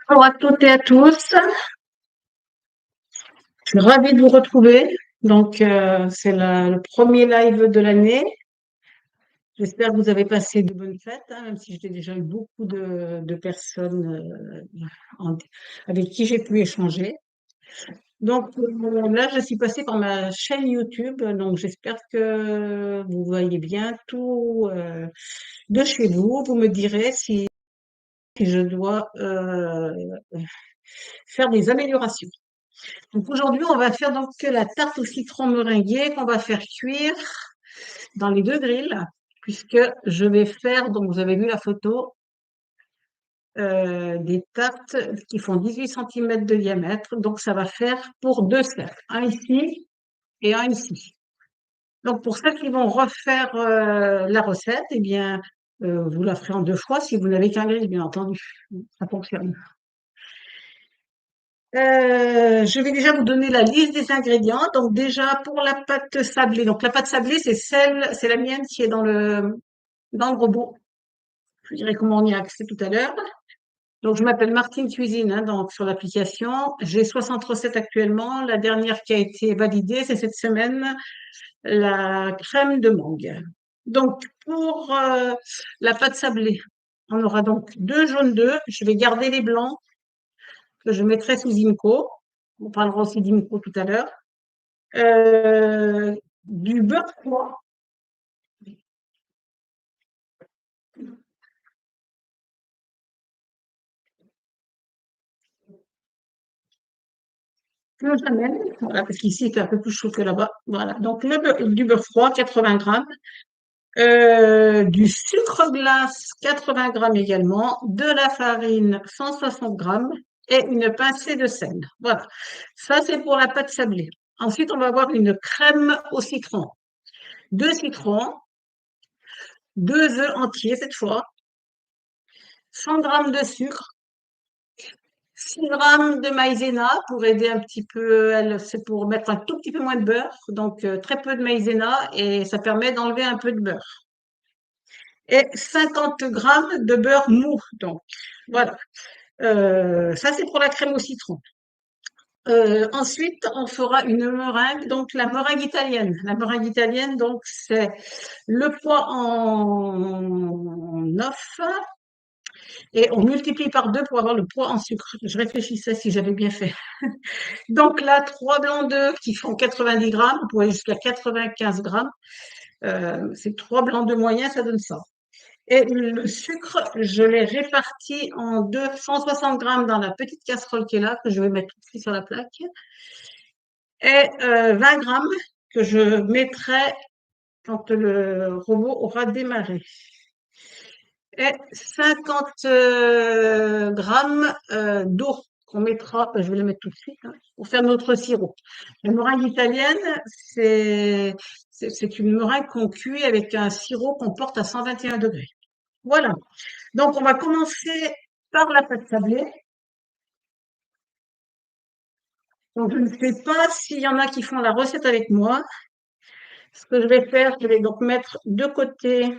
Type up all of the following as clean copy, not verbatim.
Bonjour à toutes et à tous. Je suis ravie de vous retrouver. Donc, c'est le premier live de l'année. J'espère que vous avez passé de bonnes fêtes, hein, même si j'ai déjà eu beaucoup de personnes en- avec qui j'ai pu échanger. Donc, là, je suis passée par ma chaîne YouTube. Donc, j'espère que vous voyez bien tout de chez vous. Vous me direz si je dois faire des améliorations. Donc aujourd'hui, on va faire donc la tarte au citron meringuée qu'on va faire cuire dans les deux grilles, puisque je vais faire, donc vous avez vu la photo, des tartes qui font 18 centimètres de diamètre. Donc ça va faire pour deux cercles, un ici et un ici. Donc pour ceux qui vont refaire la recette, eh bien, vous la ferez en deux fois si vous n'avez qu'un grill, bien entendu. Ça fonctionne. Je vais déjà vous donner la liste des ingrédients. Donc déjà pour la pâte sablée. Donc la pâte sablée, c'est la mienne qui est dans le robot. Je vous dirai comment on y a accès tout à l'heure. Donc je m'appelle Martine Cuisine, hein, donc sur l'application. J'ai 60 recettes actuellement. La dernière qui a été validée, c'est cette semaine, la crème de mangue. Donc pour la pâte sablée, on aura donc deux jaunes d'œufs. Je vais garder les blancs que je mettrai sous IMCO. On parlera aussi d'IMCO tout à l'heure. Du beurre froid, que j'amène, voilà, parce qu'ici il fait un peu plus chaud que là-bas. Voilà, donc du beurre froid, 80 grammes, du sucre glace, 80 grammes également, de la farine, 160 grammes, et une pincée de sel. Voilà, ça c'est pour la pâte sablée. Ensuite, on va avoir une crème au citron. Deux citrons, deux œufs entiers cette fois, 100 grammes de sucre, 6 grammes de maïzena pour aider un petit peu, c'est pour mettre un tout petit peu moins de beurre, donc très peu de maïzena et ça permet d'enlever un peu de beurre. Et 50 grammes de beurre mou, donc voilà. Ça c'est pour la crème au citron. Ensuite, on fera une meringue, donc la meringue italienne. La meringue italienne, donc c'est le poids en œuf et on multiplie par deux pour avoir le poids en sucre. Je réfléchissais si j'avais bien fait. Donc là, 3 blancs d'œufs qui font 90 grammes, vous pouvez aller jusqu'à 95 grammes. C'est 3 blancs d'œufs moyens, ça donne ça. Et le sucre, je l'ai réparti en 260 grammes dans la petite casserole qui est là, que je vais mettre ici sur la plaque, et 20 grammes que je mettrai quand le robot aura démarré. Et 50 grammes d'eau qu'on mettra, je vais le mettre tout de suite, hein, pour faire notre sirop. La meringue italienne, c'est une meringue qu'on cuit avec un sirop qu'on porte à 121 degrés. Voilà. Donc, on va commencer par la pâte sablée. Donc, je ne sais pas s'il y en a qui font la recette avec moi. Ce que je vais faire, je vais donc mettre de côté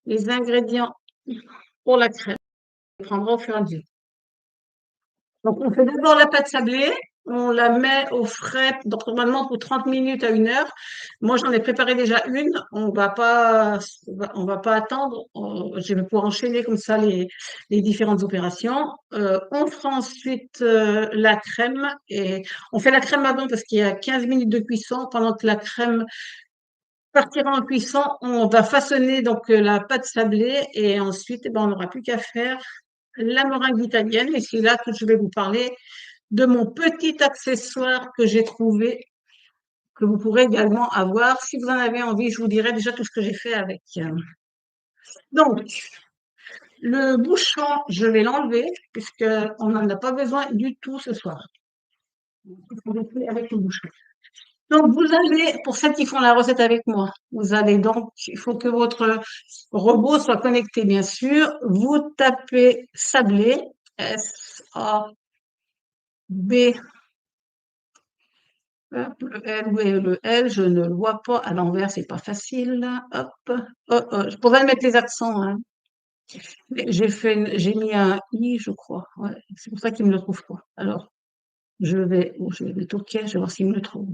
les ingrédients pour la crème. Je prendrai au fur et à mesure. Donc, on fait d'abord la pâte sablée, on la met au frais, donc normalement pour 30 minutes à 1 heure. Moi, j'en ai préparé déjà une. On va pas attendre. Je vais pouvoir enchaîner comme ça les différentes opérations. On fera ensuite la crème et on fait la crème avant parce qu'il y a 15 minutes de cuisson. Pendant que la crème partira en cuisson, on va façonner donc la pâte sablée et ensuite, eh ben, on n'aura plus qu'à faire la meringue italienne. Et c'est là que je vais vous parler de mon petit accessoire que j'ai trouvé, que vous pourrez également avoir. Si vous en avez envie, je vous dirai déjà tout ce que j'ai fait avec. Donc, le bouchon, je vais l'enlever puisqu'on n'en a pas besoin du tout ce soir. On va faire avec le bouchon. Donc, vous allez, pour celles qui font la recette avec moi, vous allez donc, il faut que votre robot soit connecté, bien sûr. Vous tapez sablé, S-A-B, hop, le L, où est le L? Je ne le vois pas à l'envers, c'est pas facile. Hop, oh, oh, je pourrais mettre les accents, hein. Mais j'ai mis un i, je crois. Ouais, c'est pour ça qu'il me le trouve pas. Alors, je vais mettre OK, je vais voir s'il me le trouve.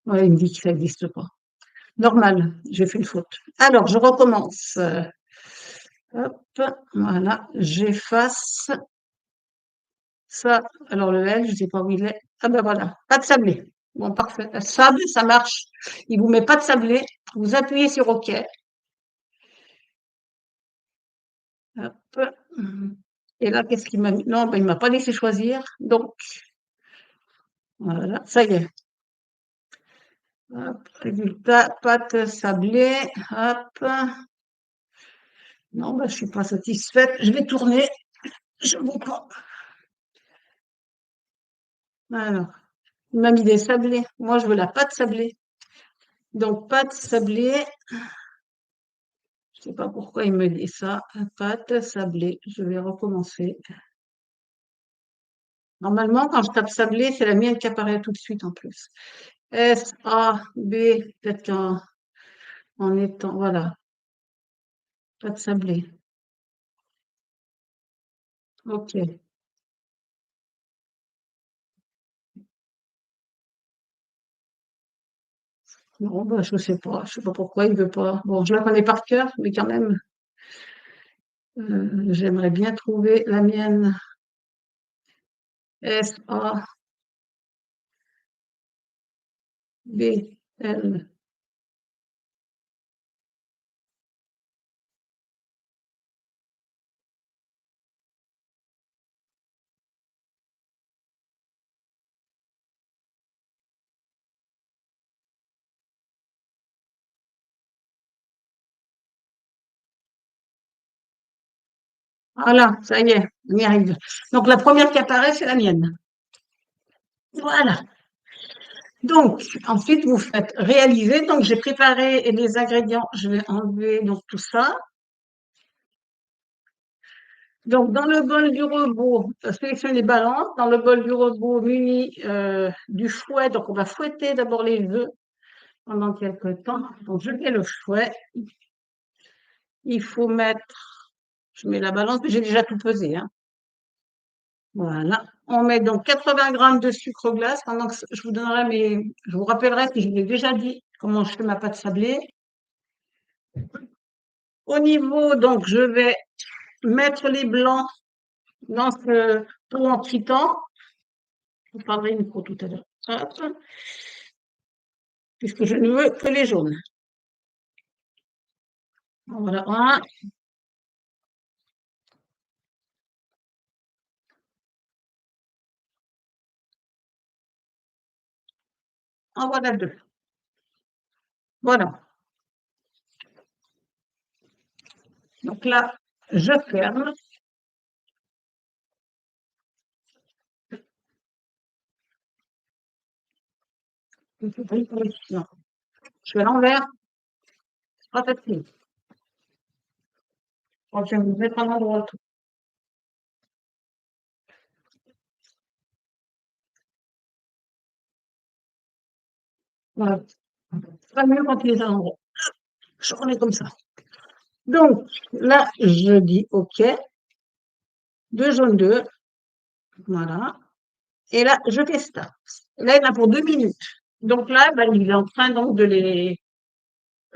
Ouais, il me dit que ça n'existe pas. Normal, j'ai fait une faute. Alors, je recommence. Hop, voilà, j'efface ça. Alors, le L, je ne sais pas où il est. Ah ben voilà, pas de sablé. Bon, parfait. Sable, ça marche. Il vous met pas de sablé. Vous appuyez sur OK. Hop. Et là, qu'est-ce qu'il m'a mis? Non, ben, il m'a pas laissé choisir. Donc, voilà, ça y est. Hop, résultat, pâte sablée. Hop. Non, ben, je suis pas satisfaite. Je vais tourner. Je vous prends. Alors, il m'a mis des sablés. Moi, je veux la pâte sablée. Donc, pâte sablée. Je sais pas pourquoi il me dit ça. Pâte sablée. Je vais recommencer. Normalement, quand je tape sablé, c'est la mienne qui apparaît tout de suite en plus. S-A-B, peut-être en étant, voilà, pâte sablée. OK. Non, bah, je sais pas. Je sais pas pourquoi il veut pas. Bon, je la connais par cœur, mais quand même, j'aimerais bien trouver la mienne. S-A-B-L. Voilà, ça y est, on y arrive. Donc, la première qui apparaît, c'est la mienne. Voilà. Donc, ensuite, vous faites réaliser. Donc, j'ai préparé les ingrédients. Je vais enlever donc tout ça. Donc, dans le bol du robot, sélectionnez les balances. Dans le bol du robot muni du fouet, donc on va fouetter d'abord les œufs pendant quelques temps. Donc, je mets le fouet. Il faut mettre, je mets la balance, mais j'ai déjà tout pesé, hein. Voilà. On met donc 80 grammes de sucre glace. Pendant que je vous donnerai je vous rappellerai que je vous ai déjà dit comment je fais ma pâte sablée. Au niveau, donc, je vais mettre les blancs dans ce pot en tritant. Je vous parlerai une micro tout à l'heure. Hop, puisque je ne veux que les jaunes. Voilà, un. En voilà deux. Voilà. Donc là, je ferme. Non, je fais l'envers. C'est pas facile. Donc, je vais vous mettre en endroit tout. Voilà. C'est pas mieux quand il est à l'endroit. Je remets comme ça. Donc, là, je dis OK. Deux jaunes d'œufs. Voilà. Et là, je fais start. Là, il y en a pour 2 minutes. Donc là, ben, il est en train donc de les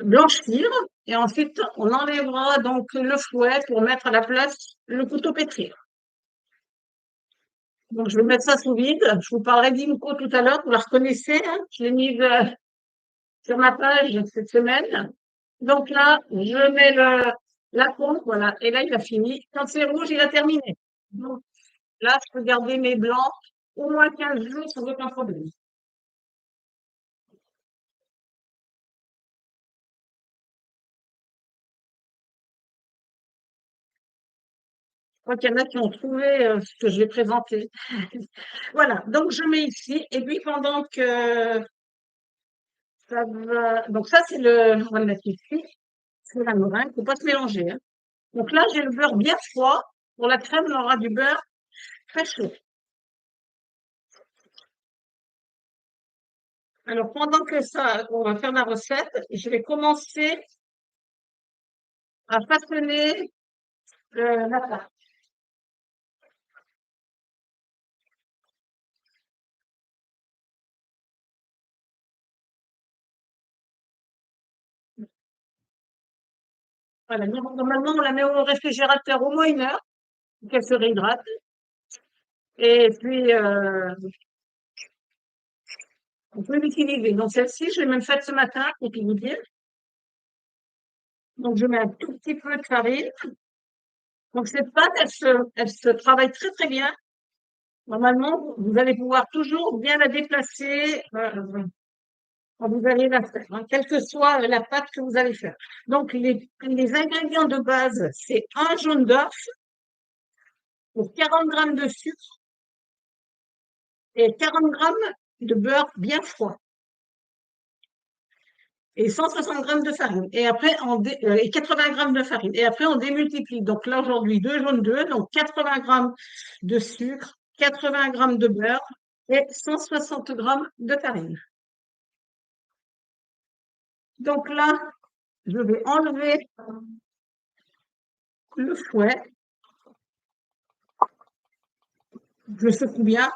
blanchir. Et ensuite, on enlèvera donc le fouet pour mettre à la place le couteau pétrir. Donc, je vais mettre ça sous vide. Je vous parlerai d'Imco tout à l'heure. Vous la reconnaissez, hein? Je l'ai mise sur ma page cette semaine. Donc là, je mets la pompe, voilà. Et là, il a fini. Quand c'est rouge, il a terminé. Donc là, je peux garder mes blancs au moins 15 jours sans aucun problème. Je crois qu'il y en a qui ont trouvé ce que je vais présenter. Voilà, donc je mets ici. Et puis pendant que ça va. Donc ça, c'est on va le mettre ici. C'est la meringue. Il ne faut pas se mélanger, hein. Donc là, j'ai le beurre bien froid. Pour la crème, on aura du beurre très chaud. Alors, pendant que ça, on va faire la recette, je vais commencer à façonner la pâte. Voilà, normalement, on la met au réfrigérateur au moins 1 heure pour qu'elle se réhydrate. Et puis, on peut l'utiliser. Donc, celle-ci, je l'ai même faite ce matin, pour tout vous dire. Donc, je mets un tout petit peu de farine. Donc, cette pâte, elle se travaille très, très bien. Normalement, vous allez pouvoir toujours bien la déplacer quand vous allez la faire, hein, quelle que soit la pâte que vous allez faire. Donc, les ingrédients de base, c'est un jaune d'œuf pour 40 grammes de sucre et 40 grammes de beurre bien froid et 160 grammes de farine. Et après, et 80 grammes de farine. Et après, on démultiplie. Donc là, aujourd'hui, 2 jaunes d'œufs, donc 80 grammes de sucre, 80 grammes de beurre et 160 grammes de farine. Donc là, je vais enlever le fouet. Je secoue bien.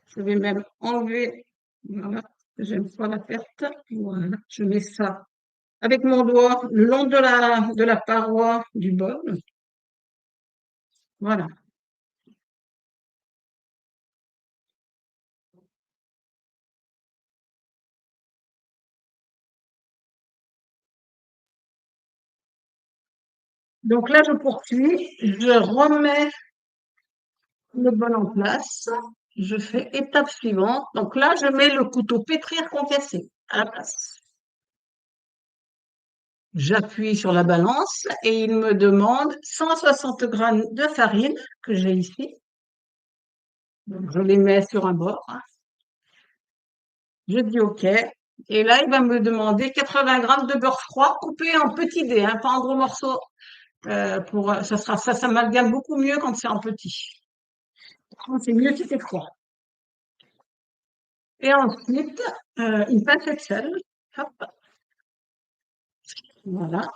Je vais même enlever, voilà, j'aime pas la perte. Voilà, je mets ça avec mon doigt le long de la paroi du bol. Voilà. Donc là, je poursuis. Je remets le bol en place. Je fais étape suivante. Donc là, je mets le couteau pétrir concassé à la place. J'appuie sur la balance et il me demande 160 grammes de farine que j'ai ici. Donc, je les mets sur un bord. Je dis OK. Et là, il va me demander 80 grammes de beurre froid coupé en petits dés, hein, pas en gros morceaux. Ça s'amalgame beaucoup mieux quand c'est en petit. C'est mieux si c'est froid. Et ensuite, une pincée de sel. Hop, voilà.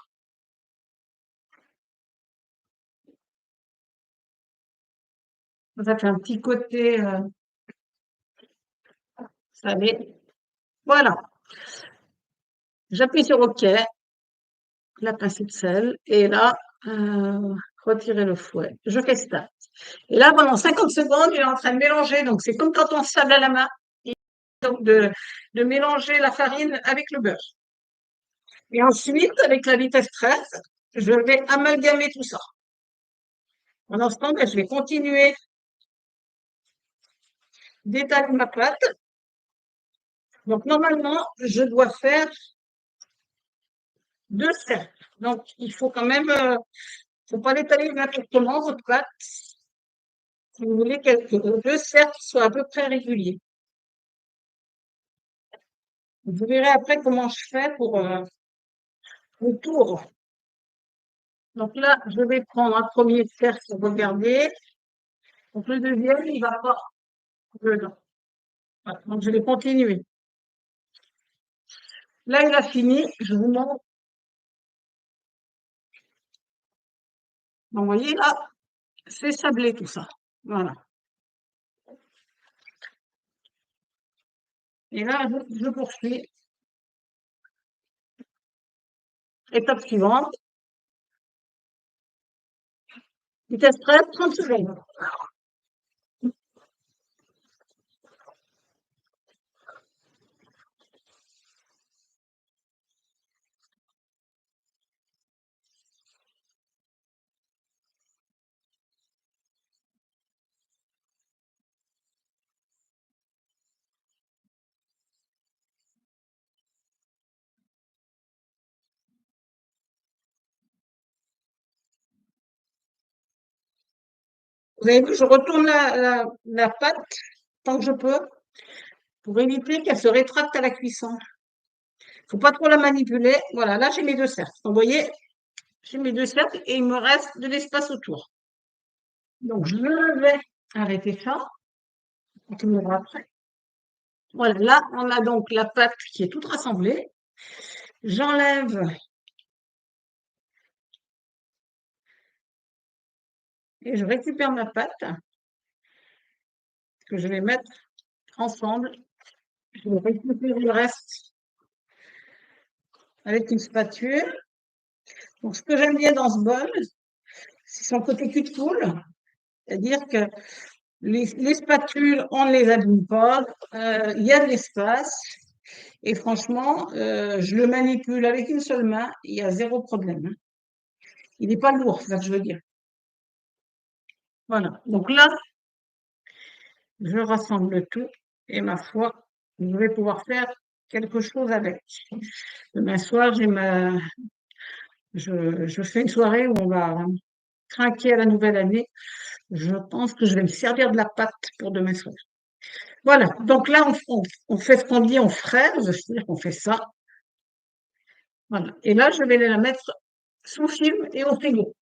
Ça fait un petit côté salé. Voilà. J'appuie sur OK, la pincée de sel. Et là, retirer le fouet. Je fais ça. Et là, pendant 50 secondes, il est en train de mélanger. Donc, c'est comme quand on sable à la main. Donc, de mélanger la farine avec le beurre. Et ensuite, avec la vitesse 13, je vais amalgamer tout ça. Pendant ce temps, je vais continuer d'étaler ma pâte. Donc, normalement, je dois faire 2 cercles. Donc, il faut quand même, faut pas l'étaler n'importe comment, votre pâte. Si vous voulez que les 2 cercles soient à peu près réguliers. Vous verrez après comment je fais pour le tour. Donc là, je vais prendre un premier cercle, regardez. Donc le deuxième, il va pas dedans. Voilà. Donc je vais continuer. Là, il a fini. Je vous montre. Donc, vous voyez, là, c'est sablé tout ça. Voilà. Et là, je poursuis. Étape suivante. Vitesse 13, 30 secondes. Vous avez vu, je retourne la pâte tant que je peux pour éviter qu'elle se rétracte à la cuisson. Faut pas trop la manipuler. Voilà, là, j'ai mes 2 cercles. Donc, vous voyez, j'ai mes 2 cercles et il me reste de l'espace autour. Donc, je vais arrêter ça. On continuera après. Voilà, là, on a donc la pâte qui est toute rassemblée. J'enlève et je récupère ma pâte que je vais mettre ensemble. Je vais récupérer le reste avec une spatule. Donc, ce que j'aime bien dans ce bol, c'est son côté cul de poule, c'est-à-dire que les spatules, on ne les abîme pas, il y a de l'espace, et franchement, je le manipule avec une seule main, il y a zéro problème, hein. Il n'est pas lourd, c'est ça que je veux dire. Voilà. Donc là, je rassemble tout, et ma foi, je vais pouvoir faire quelque chose avec. Demain soir, je fais une soirée où on va trinquer à la nouvelle année. Je pense que je vais me servir de la pâte pour demain soir. Voilà, donc là, on fait ce qu'on dit en fraise, c'est-à-dire qu'on fait ça. Voilà. Et là, je vais la mettre sous film et au frigo.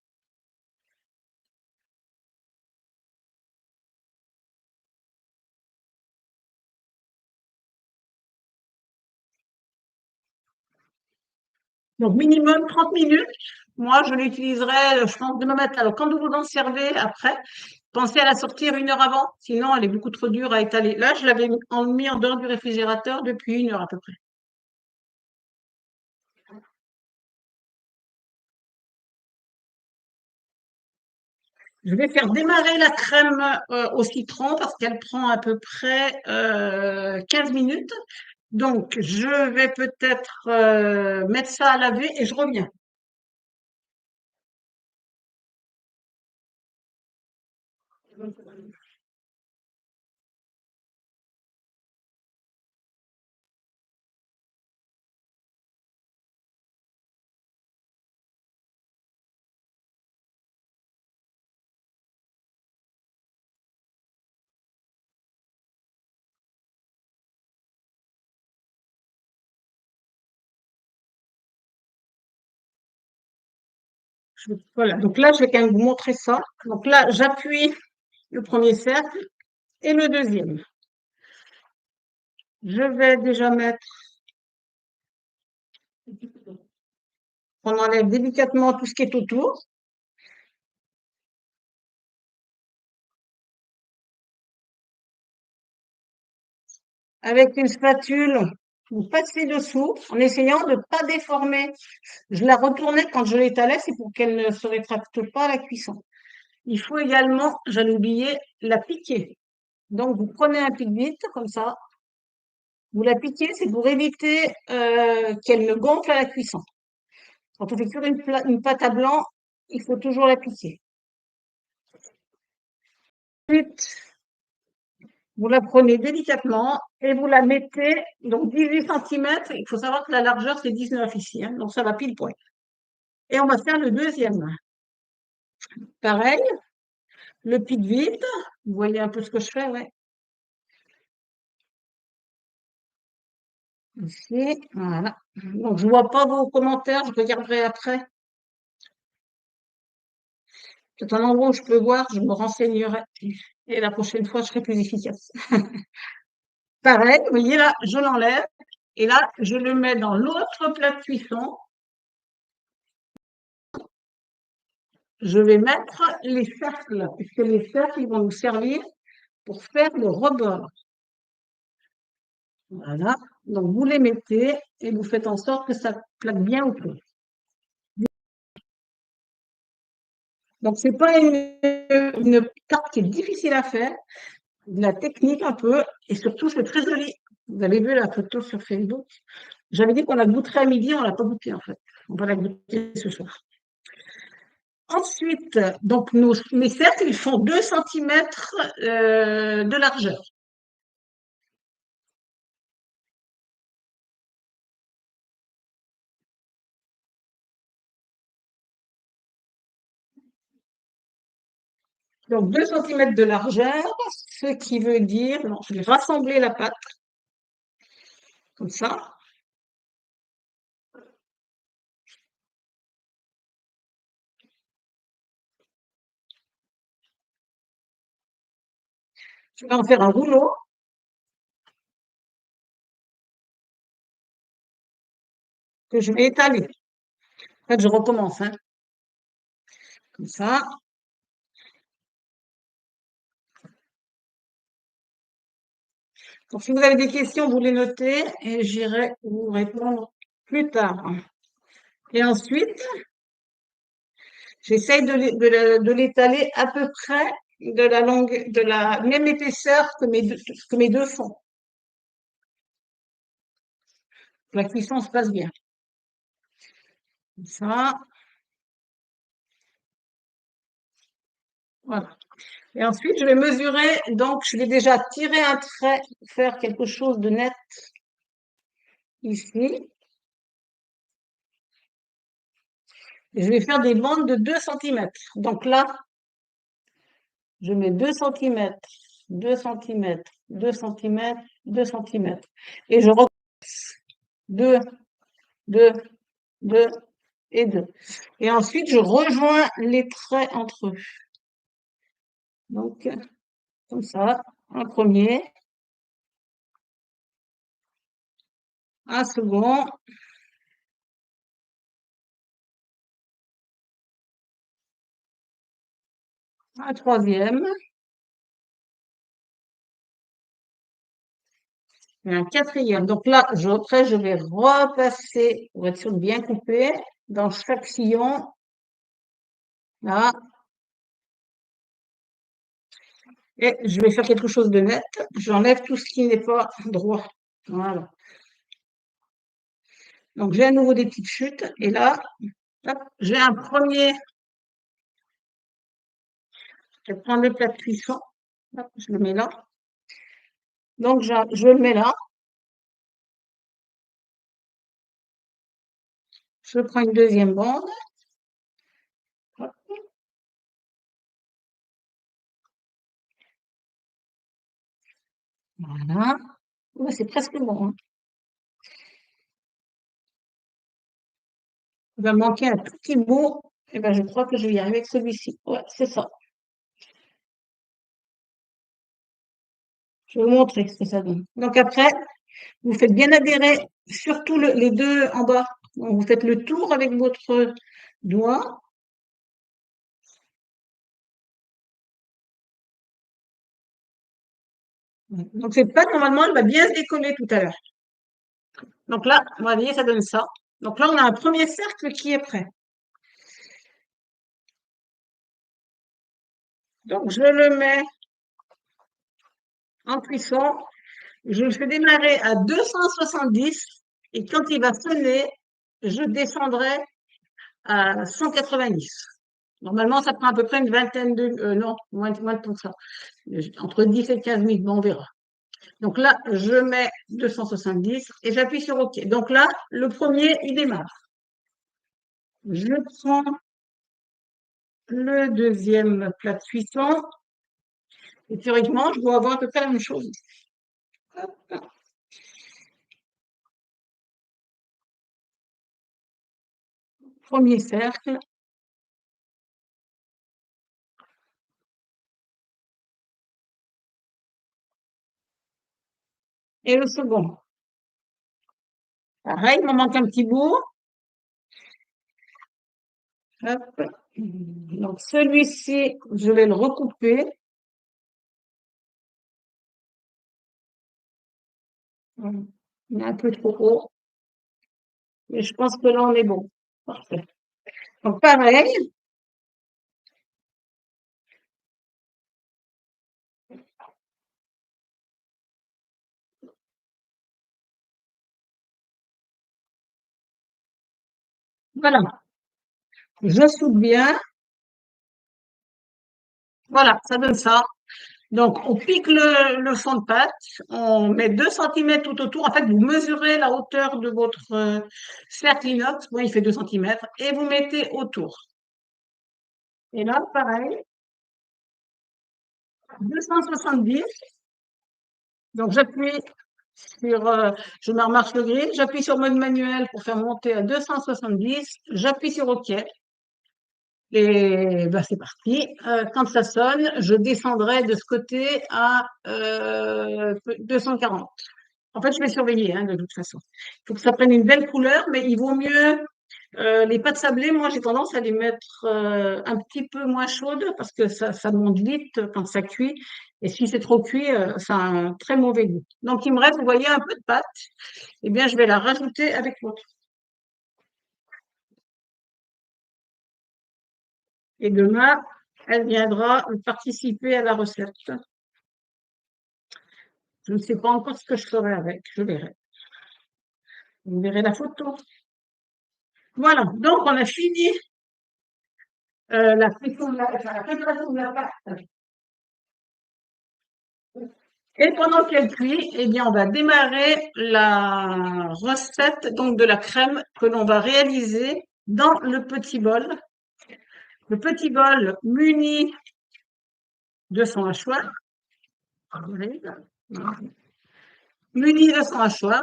Donc, minimum 30 minutes. Moi, je l'utiliserai, je pense, demain matin. Alors, quand vous vous en servez après, pensez à la sortir 1 heure avant. Sinon, elle est beaucoup trop dure à étaler. Là, je l'avais mis en dehors du réfrigérateur depuis 1 heure à peu près. Je vais faire démarrer la crème au citron parce qu'elle prend à peu près 15 minutes. Donc, je vais peut-être mettre ça à laver et je reviens. Voilà, donc là, je vais quand même vous montrer ça. Donc là, j'appuie le premier cercle et le deuxième. Je vais déjà mettre, on enlève délicatement tout ce qui est autour. Avec une spatule, vous passez dessous en essayant de ne pas déformer. Je la retournais quand je l'étalais, c'est pour qu'elle ne se rétracte pas à la cuisson. Il faut également, j'allais oublier, la piquer. Donc, vous prenez un pique-vite, comme ça, vous la piquez, c'est pour éviter qu'elle ne gonfle à la cuisson. Quand on fait cuire une pâte à blanc, il faut toujours la piquer. Ensuite, vous la prenez délicatement et vous la mettez, donc 18 centimètres. Il faut savoir que la largeur, c'est 19 ici, hein, donc ça va pile poil. Et on va faire le deuxième. Pareil, le pique-vite. Vous voyez un peu ce que je fais, ouais. Ici, voilà. Donc, je vois pas vos commentaires, je regarderai après. C'est un endroit où je peux voir, je me renseignerai. Et la prochaine fois, je serai plus efficace. Pareil, vous voyez là, je l'enlève. Et là, je le mets dans l'autre plat de cuisson. Je vais mettre les cercles, puisque les cercles, ils vont nous servir pour faire le rebord. Voilà. Donc, vous les mettez et vous faites en sorte que ça plaque bien au feu. Donc, c'est pas une tarte qui est difficile à faire, de la technique un peu, et surtout, c'est très joli. Vous avez vu la photo sur Facebook. J'avais dit qu'on la goûterait à midi, on l'a pas goûté en fait. On va la goûter ce soir. Ensuite, donc mes cercles, ils font 2 centimètres de largeur. Donc 2 centimètres de largeur, ce qui veut dire, bon, je vais rassembler la pâte, comme ça. Je vais en faire un rouleau. Que je vais étaler. En fait, je recommence, hein, comme ça. Donc, si vous avez des questions, vous les notez et j'irai vous répondre plus tard. Et ensuite, j'essaye de l'étaler à peu près de la même épaisseur que mes deux fonds. La cuisson se passe bien. Comme ça. Voilà. Et ensuite, je vais mesurer. Donc, je vais déjà tirer un trait pour faire quelque chose de net ici. Et je vais faire des bandes de 2 cm. Donc là, je mets 2 cm, 2 cm, 2 cm, 2 cm. Et je recommence 2, 2, 2 et 2. Et ensuite, je rejoins les traits entre eux. Donc, comme ça, un premier, un second, un troisième, et un quatrième. Donc là, après, je vais repasser, pour être sûr de bien couper, dans chaque sillon. Là. Et je vais faire quelque chose de net. J'enlève tout ce qui n'est pas droit. Voilà. Donc, j'ai à nouveau des petites chutes. Et là, j'ai un premier. Je vais prendre le plat de cuisson. Je le mets là. Donc, je le mets là. Je prends une deuxième bande. Voilà. C'est presque bon. Hein. Il va manquer un tout petit bout. Et ben, je crois que je vais y arriver avec celui-ci. Ouais, c'est ça. Je vais vous montrer ce que ça donne. Donc après, vous faites bien adhérer, surtout les deux en bas. Donc, vous faites le tour avec votre doigt. Donc cette pâte, normalement, elle va bien se décoller tout à l'heure. Donc là, vous voyez, ça donne ça. Donc là, on a un premier cercle qui est prêt. Donc je le mets en cuisson. Je le fais démarrer à 270 et quand il va sonner, je descendrai à 190. Normalement, ça prend à peu près une vingtaine de... non, moins de tout ça. Entre 10 et 15 minutes, bon, on verra. Donc là, je mets 270 et j'appuie sur OK. Donc là, le premier, il démarre. Je prends le deuxième plat de cuisson. Et théoriquement, je dois avoir à peu près la même chose. Hop. Premier cercle. Et le second. Pareil, il m'en manque un petit bout. Hop. Donc celui-ci, je vais le recouper. Il est un peu trop haut. Mais je pense que là, on est bon. Parfait. Donc pareil. Voilà. Je soude bien. Voilà, ça donne ça. Donc, on pique le fond de pâte, on met 2 cm tout autour. En fait, vous mesurez la hauteur de votre cercle inox. Moi, il fait 2 cm. Et vous mettez autour. Et là, pareil, 270. Donc, j'appuie sur, je me remarque le gris, j'appuie sur mode manuel pour faire monter à 270. J'appuie sur OK. Et ben, c'est parti. Quand ça sonne, je descendrai de ce côté à 240. En fait, je vais surveiller hein, de toute façon. Il faut que ça prenne une belle couleur, mais il vaut mieux Les pâtes sablées, moi, j'ai tendance à les mettre un petit peu moins chaudes parce que ça monte vite quand ça cuit. Et si c'est trop cuit, ça a un très mauvais goût. Donc, il me reste, vous voyez, un peu de pâte. Eh bien, je vais la rajouter avec l'autre. Et demain, elle viendra participer à la recette. Je ne sais pas encore ce que je ferai avec. Je verrai. Vous verrez la photo. Voilà. Donc, on a fini la préparation de la pâte. Et pendant qu'elle cuit, eh bien, on va démarrer la recette donc de la crème que l'on va réaliser dans le petit bol. Le petit bol muni de son hachoir. Muni de son hachoir.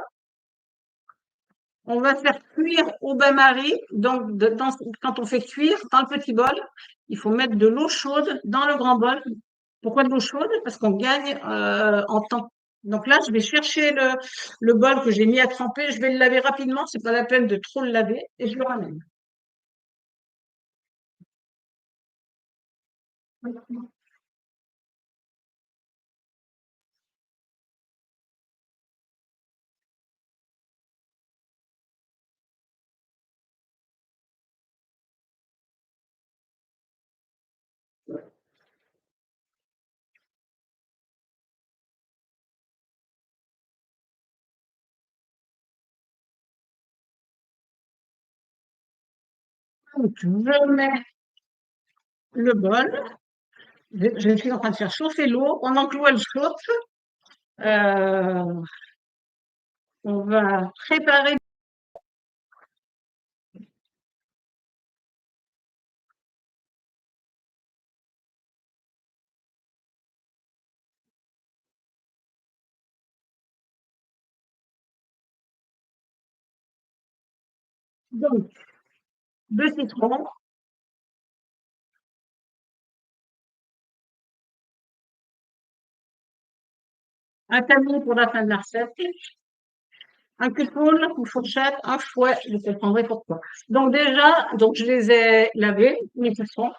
On va faire cuire au bain-marie. Donc, quand on fait cuire dans le petit bol, il faut mettre de l'eau chaude dans le grand bol. Pourquoi de l'eau chaude? Parce qu'on gagne en temps. Donc là, je vais chercher le bol que j'ai mis à tremper. Je vais le laver rapidement. C'est pas la peine de trop le laver. Et je le ramène. Donc, je mets le bol. Je suis en train de faire chauffer l'eau. Pendant que l'eau elle chauffe, euh, on va préparer. Donc, deux citrons, un tamis pour la fin de la recette, un couteau, une fourchette, un fouet, je comprendrai pourquoi. Donc déjà, donc je les ai lavés, mes citrons.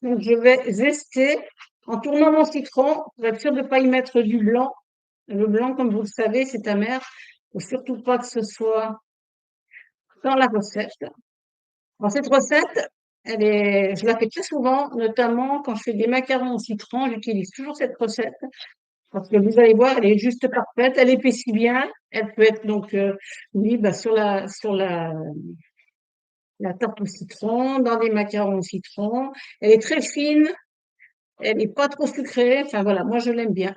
Donc je vais zester en tournant mon citron pour être sûr de ne pas y mettre du blanc. Le blanc, comme vous le savez, c'est amer. Il ne faut surtout pas que ce soit dans la recette. Dans cette recette, je la fais très souvent, notamment quand je fais des macarons au citron, j'utilise toujours cette recette. Parce que vous allez voir, elle est juste parfaite, elle épaissit bien, elle peut être donc oui, bah, la tarte au citron, dans des macarons au citron. Elle est très fine, elle n'est pas trop sucrée. Enfin voilà, moi je l'aime bien.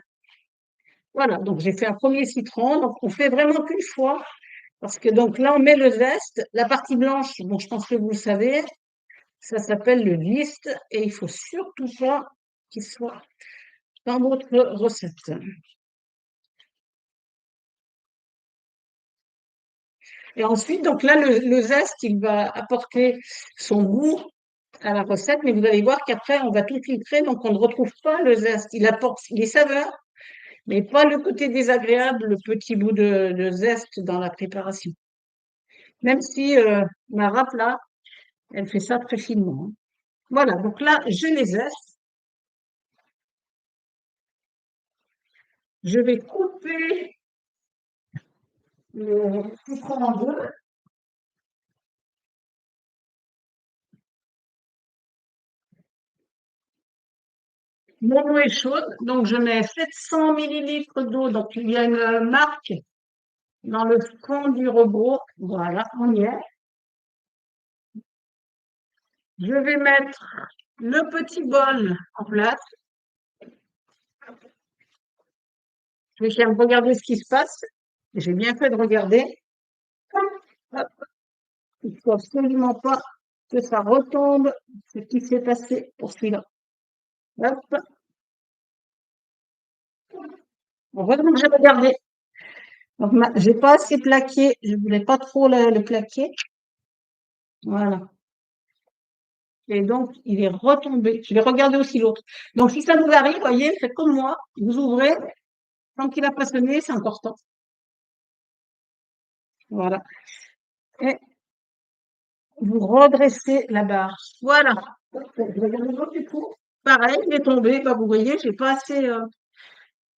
Voilà, donc j'ai fait un premier citron. Donc on fait vraiment qu'une fois, parce que donc là on met le zeste, la partie blanche. Bon, je pense que vous le savez, ça s'appelle le list et il faut surtout pas qu'il soit dans votre recette. Et ensuite, donc là, le zeste, il va apporter son goût à la recette, mais vous allez voir qu'après, on va tout filtrer, donc on ne retrouve pas le zeste. Il apporte les saveurs, mais pas le côté désagréable, le petit bout de zeste dans la préparation. Même si ma râpe, là, elle fait ça très finement, hein. Voilà, donc là, je les zeste. Je vais couper le citron en deux. Mon eau est chaude, donc je mets 700 millilitres d'eau. Donc il y a une marque dans le fond du robot. Voilà, on y est. Je vais mettre le petit bol en place. Je vais quand même regarder ce qui se passe. J'ai bien fait de regarder. Hop. Il ne faut absolument pas que ça retombe ce qui s'est passé pour celui-là. Hop. Heureusement que j'ai regardé. Donc, j'ai pas assez plaqué. Je voulais pas trop le plaquer. Voilà. Et donc, il est retombé. Je vais regarder aussi l'autre. Donc, si ça vous arrive, voyez, faites comme moi. Vous ouvrez. Tant qu'il a pas sonné, c'est encore temps. Voilà. Et vous redressez la barre. Voilà. Je vais regarder votre coup. Pareil, il est tombé. Bah, vous voyez, j'ai pas assez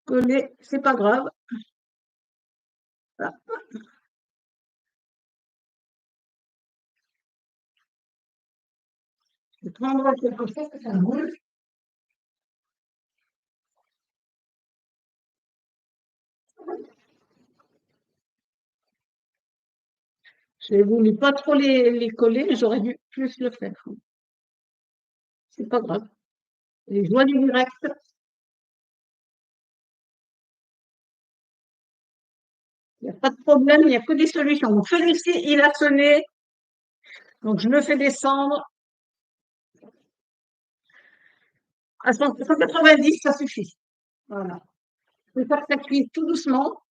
collé. C'est pas grave. Voilà. Je vais prendre quelque chose que ça boule. J'ai voulu pas trop les coller, mais j'aurais dû plus le faire. C'est pas grave. Les joies du direct. Il n'y a pas de problème, il n'y a que des solutions. Donc celui-ci, il a sonné. Donc je le fais descendre à 190, ça suffit. Voilà. Je vais faire que ça cuise tout doucement.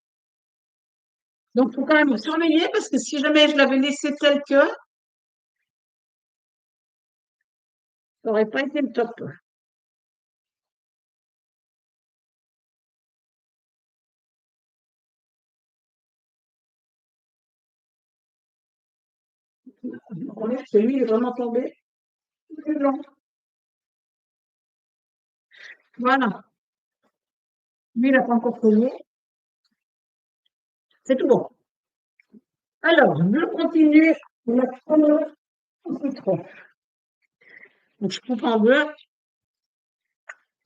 Donc, il faut quand même surveiller parce que si jamais je l'avais laissé tel que, ça n'aurait pas été le top. Celui, il est vraiment tombé. Voilà. Lui, il n'a pas encore collé. C'est tout bon. Alors, je continue la première citron. Donc, je coupe en deux.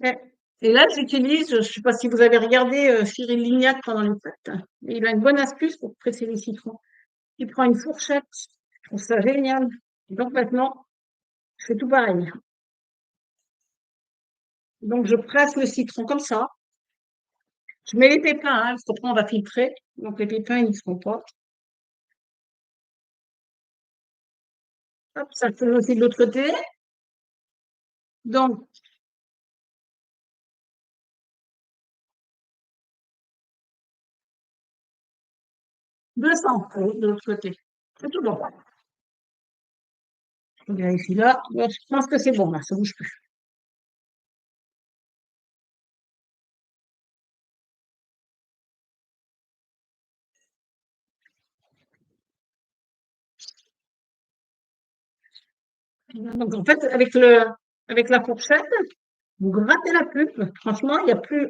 Et et là, j'utilise, je ne sais pas si vous avez regardé Cyril Lignac pendant les fêtes, mais il a une bonne astuce pour presser les citrons. Il prend une fourchette. Je trouve ça génial. Donc maintenant, je fais tout pareil. Donc, je presse le citron comme ça. Je mets les pépins, hein, parce qu'après, on va filtrer. Donc, les pépins, ils ne seront pas. Hop, ça le fait aussi de l'autre côté. Donc, 200 de l'autre côté. C'est tout bon. Je vérifie là. Ouais, je pense que c'est bon, là, ça bouge plus. Donc, en fait, avec la fourchette, vous grattez la pulpe. Franchement, il n'y a plus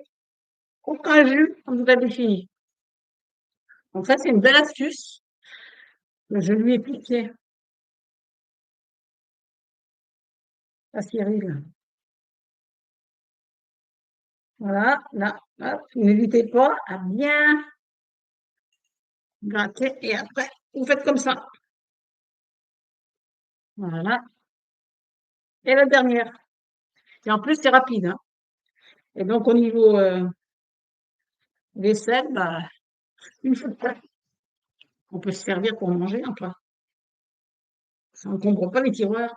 aucun jus quand vous avez fini. Donc, ça, c'est une belle astuce. Je lui ai piqué à Cyril. Voilà, là, hop, n'hésitez pas à bien gratter et après, vous faites comme ça. Voilà. Et la dernière. Et en plus, c'est rapide, hein. Et donc, au niveau vaisselle, bah, une fois de plus, on peut se servir pour manger un peu. Ça n'encombre pas les tiroirs.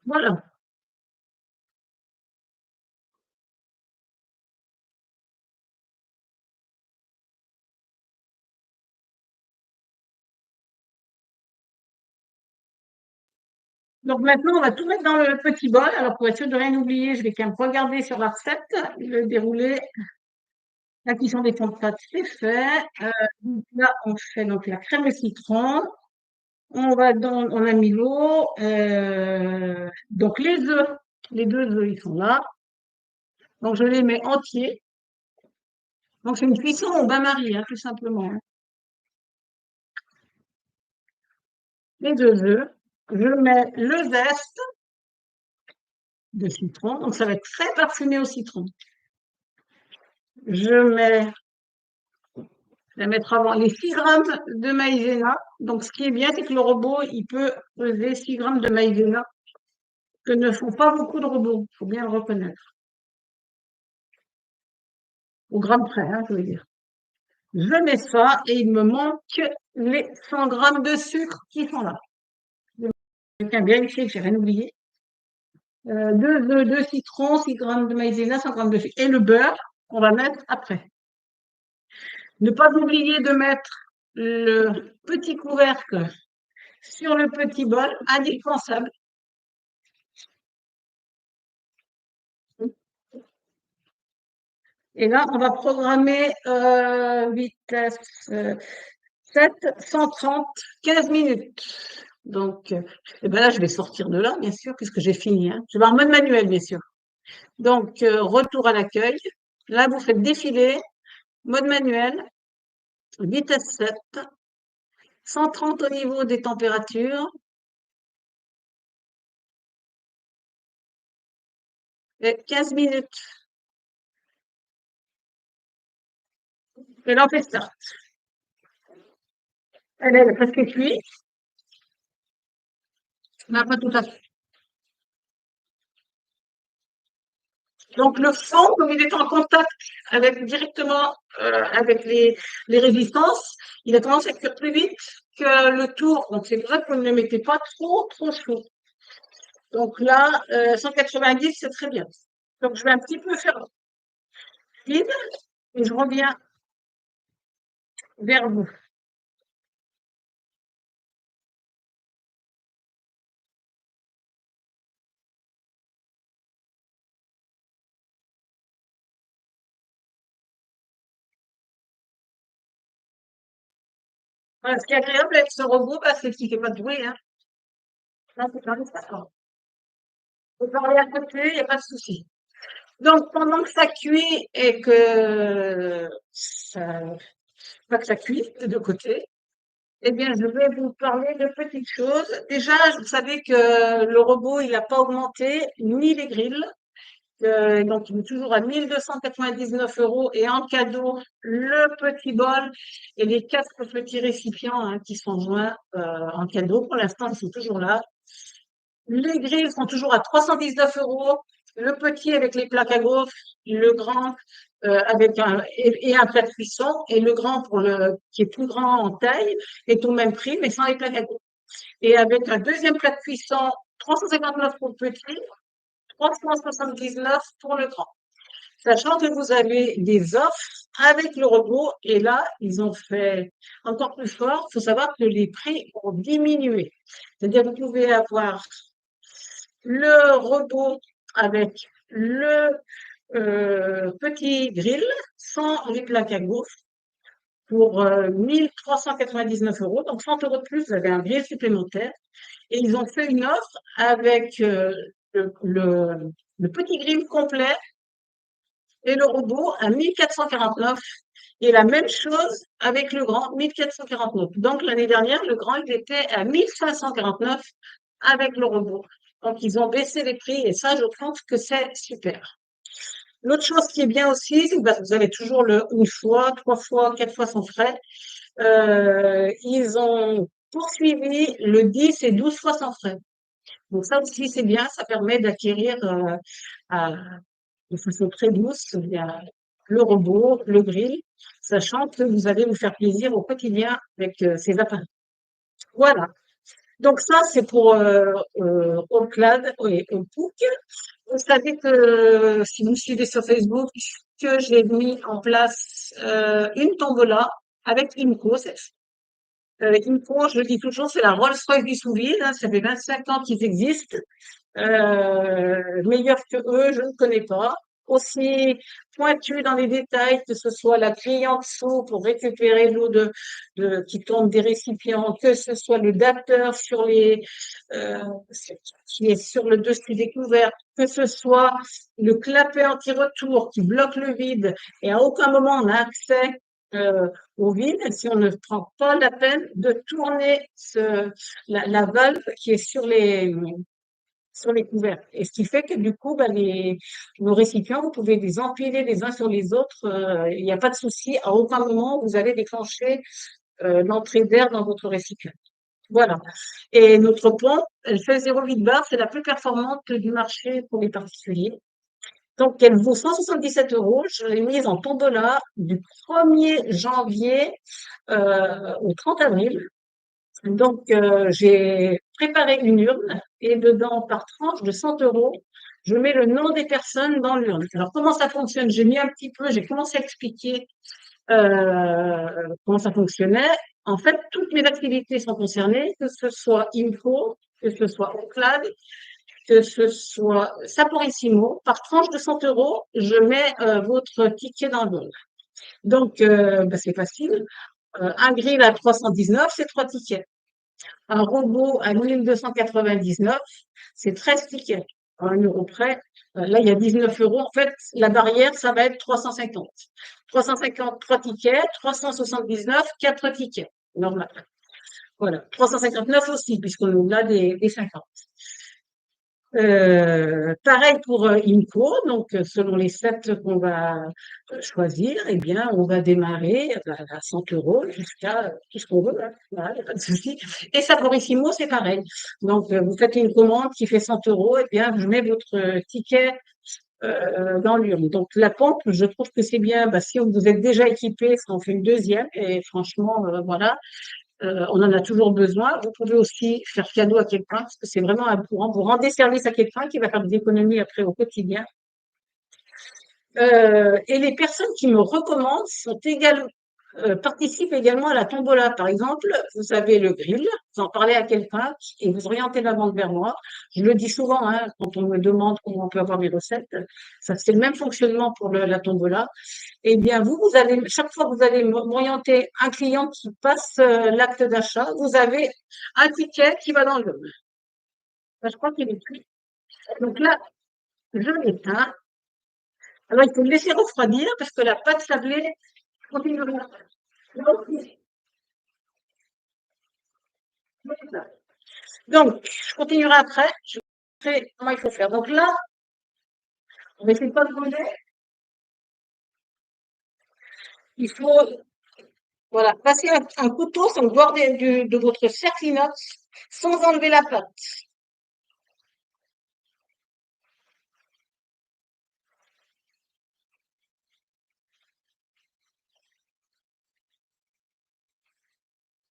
Voilà. Donc maintenant, on va tout mettre dans le petit bol. Alors, pour être sûr de rien oublier, je vais quand même regarder sur la recette, le déroulé. La cuisson des pommes de pâte, c'est fait. Donc là, on fait donc la crème de citron. On a mis l'eau. Donc les deux œufs, ils sont là. Donc je les mets entiers. Donc c'est une cuisson au bain-marie, hein, tout simplement, hein. Les deux œufs. Je mets le zeste de citron. Donc ça va être très parfumé au citron. Je mets Je vais mettre avant les 6 grammes de maïzena. Donc, ce qui est bien, c'est que le robot, il peut peser 6 grammes de maïzena, que ne font pas beaucoup de robots. Il faut bien le reconnaître. Au gramme près, hein, je veux dire. Je mets ça et il me manque les 100 grammes de sucre qui sont là. Je vais bien vérifier que j'ai rien oublié. 2 citrons, 6 grammes de maïzena, 100 grammes de sucre. Et le beurre, on va mettre après. Ne pas oublier de mettre le petit couvercle sur le petit bol, indispensable. Et là, on va programmer vitesse 7, 130, 15 minutes. Donc, et ben là, je vais sortir de là, bien sûr, puisque j'ai fini. Hein. Je vais en mode manuel, bien sûr. Donc, retour à l'accueil. Là, vous faites défiler, mode manuel, vitesse 7, 130 au niveau des températures et 15 minutes. Et là, on fait start. Elle est presque cuite. Mais pas tout à fait. Donc, le fond, comme il est en contact avec, directement avec les résistances, il a tendance à cuire plus vite que le tour. Donc, c'est pour ça que vous ne le mettez pas trop chaud. Donc là, 190, c'est très bien. Donc, je vais un petit peu faire vide et je reviens vers vous. Voilà, ce qui est agréable avec ce robot, bah, c'est qu'il ne fait pas de bruit. Hein. Là, c'est pas ça. Vous parlez à côté, il n'y a pas de souci. Donc, pendant que ça cuit et que ça, pas que ça cuit de deux côtés, eh bien, je vais vous parler de petites choses. Déjà, vous savez que le robot, il n'a pas augmenté, ni les grilles. Donc, il est toujours à 1 299 € et en cadeau, le petit bol et les 4 petits récipients qui sont joints en cadeau. Pour l'instant, ils sont toujours là. Les grilles sont toujours à 319 €. Le petit avec les plaques à gaufres, le grand avec un plat de cuisson et le grand pour qui est plus grand en taille est au même prix mais sans les plaques à gaufres. Et avec un deuxième plat de cuisson, 359 pour le petit, 379 pour le grand. Sachant que vous avez des offres avec le robot et là, ils ont fait encore plus fort. Il faut savoir que les prix ont diminué. C'est-à-dire que vous pouvez avoir le robot avec le petit grill sans les plaques à gaufres pour 1 399 €. Donc 100 € de plus, vous avez un grill supplémentaire. Et ils ont fait une offre avec le petit grill complet et le robot à 1 449. Et la même chose avec le grand, 1 449. Donc l'année dernière, le grand, il était à 1 549 avec le robot. Donc, ils ont baissé les prix et ça, je pense que c'est super. L'autre chose qui est bien aussi, c'est que vous avez toujours le une fois, 3 fois, 4 fois sans frais. Ils ont poursuivi le 10 et 12 fois sans frais. Donc ça aussi, c'est bien, ça permet d'acquérir de façon très douce le robot, le grill, sachant que vous allez vous faire plaisir au quotidien avec ces appareils. Voilà. Donc ça, c'est pour Auclad et Outlook. Vous savez que si vous me suivez sur Facebook, que j'ai mis en place une tombola avec IMCO. IMCO, je le dis toujours, c'est la Rolls-Royce du sous-vide. Hein, ça fait 25 ans qu'ils existent. Meilleur que eux, je ne connais pas. Aussi pointu dans les détails, que ce soit la grille en dessous pour récupérer l'eau qui tombe des récipients, que ce soit le adapteur euh, qui est sur le dessus des couverts, que ce soit le clapet anti-retour qui bloque le vide et à aucun moment on a accès au vide si on ne prend pas la peine de tourner la valve qui est sur les couverts. Et ce qui fait que du coup, nos récipients, vous pouvez les empiler les uns sur les autres. Il n'y a pas de souci. À aucun moment, vous allez déclencher l'entrée d'air dans votre récipient. Voilà. Et notre pompe, elle fait 0,8 bar. C'est la plus performante du marché pour les particuliers. Donc, elle vaut 177 €. Je l'ai mise en tombola du 1er janvier au 30 avril. Donc, j'ai préparé une urne et dedans, par tranche de 100 €, je mets le nom des personnes dans l'urne. Alors, comment ça fonctionne? J'ai commencé à expliquer comment ça fonctionnait. En fait, toutes mes activités sont concernées, que ce soit Info, que ce soit Oclad, que ce soit Saporissimo. Par tranche de 100 €, je mets votre ticket dans l'urne. Donc, c'est facile. Un grill à 319, c'est 3 tickets. Un robot à 1299, c'est 13 tickets. À 1 € près. Là, il y a 19 €. En fait, la barrière, ça va être 350. 350, 3 tickets. 379, 4 tickets. Normal. Voilà. 359 aussi, puisqu'on a des 50. Pareil pour IMCO, donc selon les sets qu'on va choisir, eh bien, on va démarrer à 100 € jusqu'à tout ce qu'on veut, hein. Voilà, y a pas de souci. Et Saporissimo, c'est pareil. Donc, vous faites une commande qui fait 100 €, eh bien, je mets votre ticket dans l'urne. Donc, la pompe, je trouve que c'est bien. Bah, si vous êtes déjà équipé, ça en fait une deuxième. Et franchement, voilà, on en a toujours besoin. Vous pouvez aussi faire cadeau à quelqu'un, parce que c'est vraiment un courant. Vous rendez service à quelqu'un qui va faire des économies après au quotidien. Et les personnes qui me recommandent participent également à la tombola. Par exemple, vous avez le grill, vous en parlez à quelqu'un et vous orientez la vente vers moi. Je le dis souvent, hein, quand on me demande comment on peut avoir mes recettes. Ça, c'est le même fonctionnement pour la tombola. Eh bien, vous allez, chaque fois que vous allez m'orienter un client qui passe l'acte d'achat, vous avez un ticket qui va dans le. Je crois qu'il est cuit. Donc là, je l'éteins. Alors, il faut le laisser refroidir parce que la pâte sablée continuera. Donc, je continuerai après. Je vous montrerai comment il faut faire. Donc là, on va essayer de pas de brûler. Il faut, voilà, passer un couteau sur le bord de votre cercle inox sans enlever la pâte.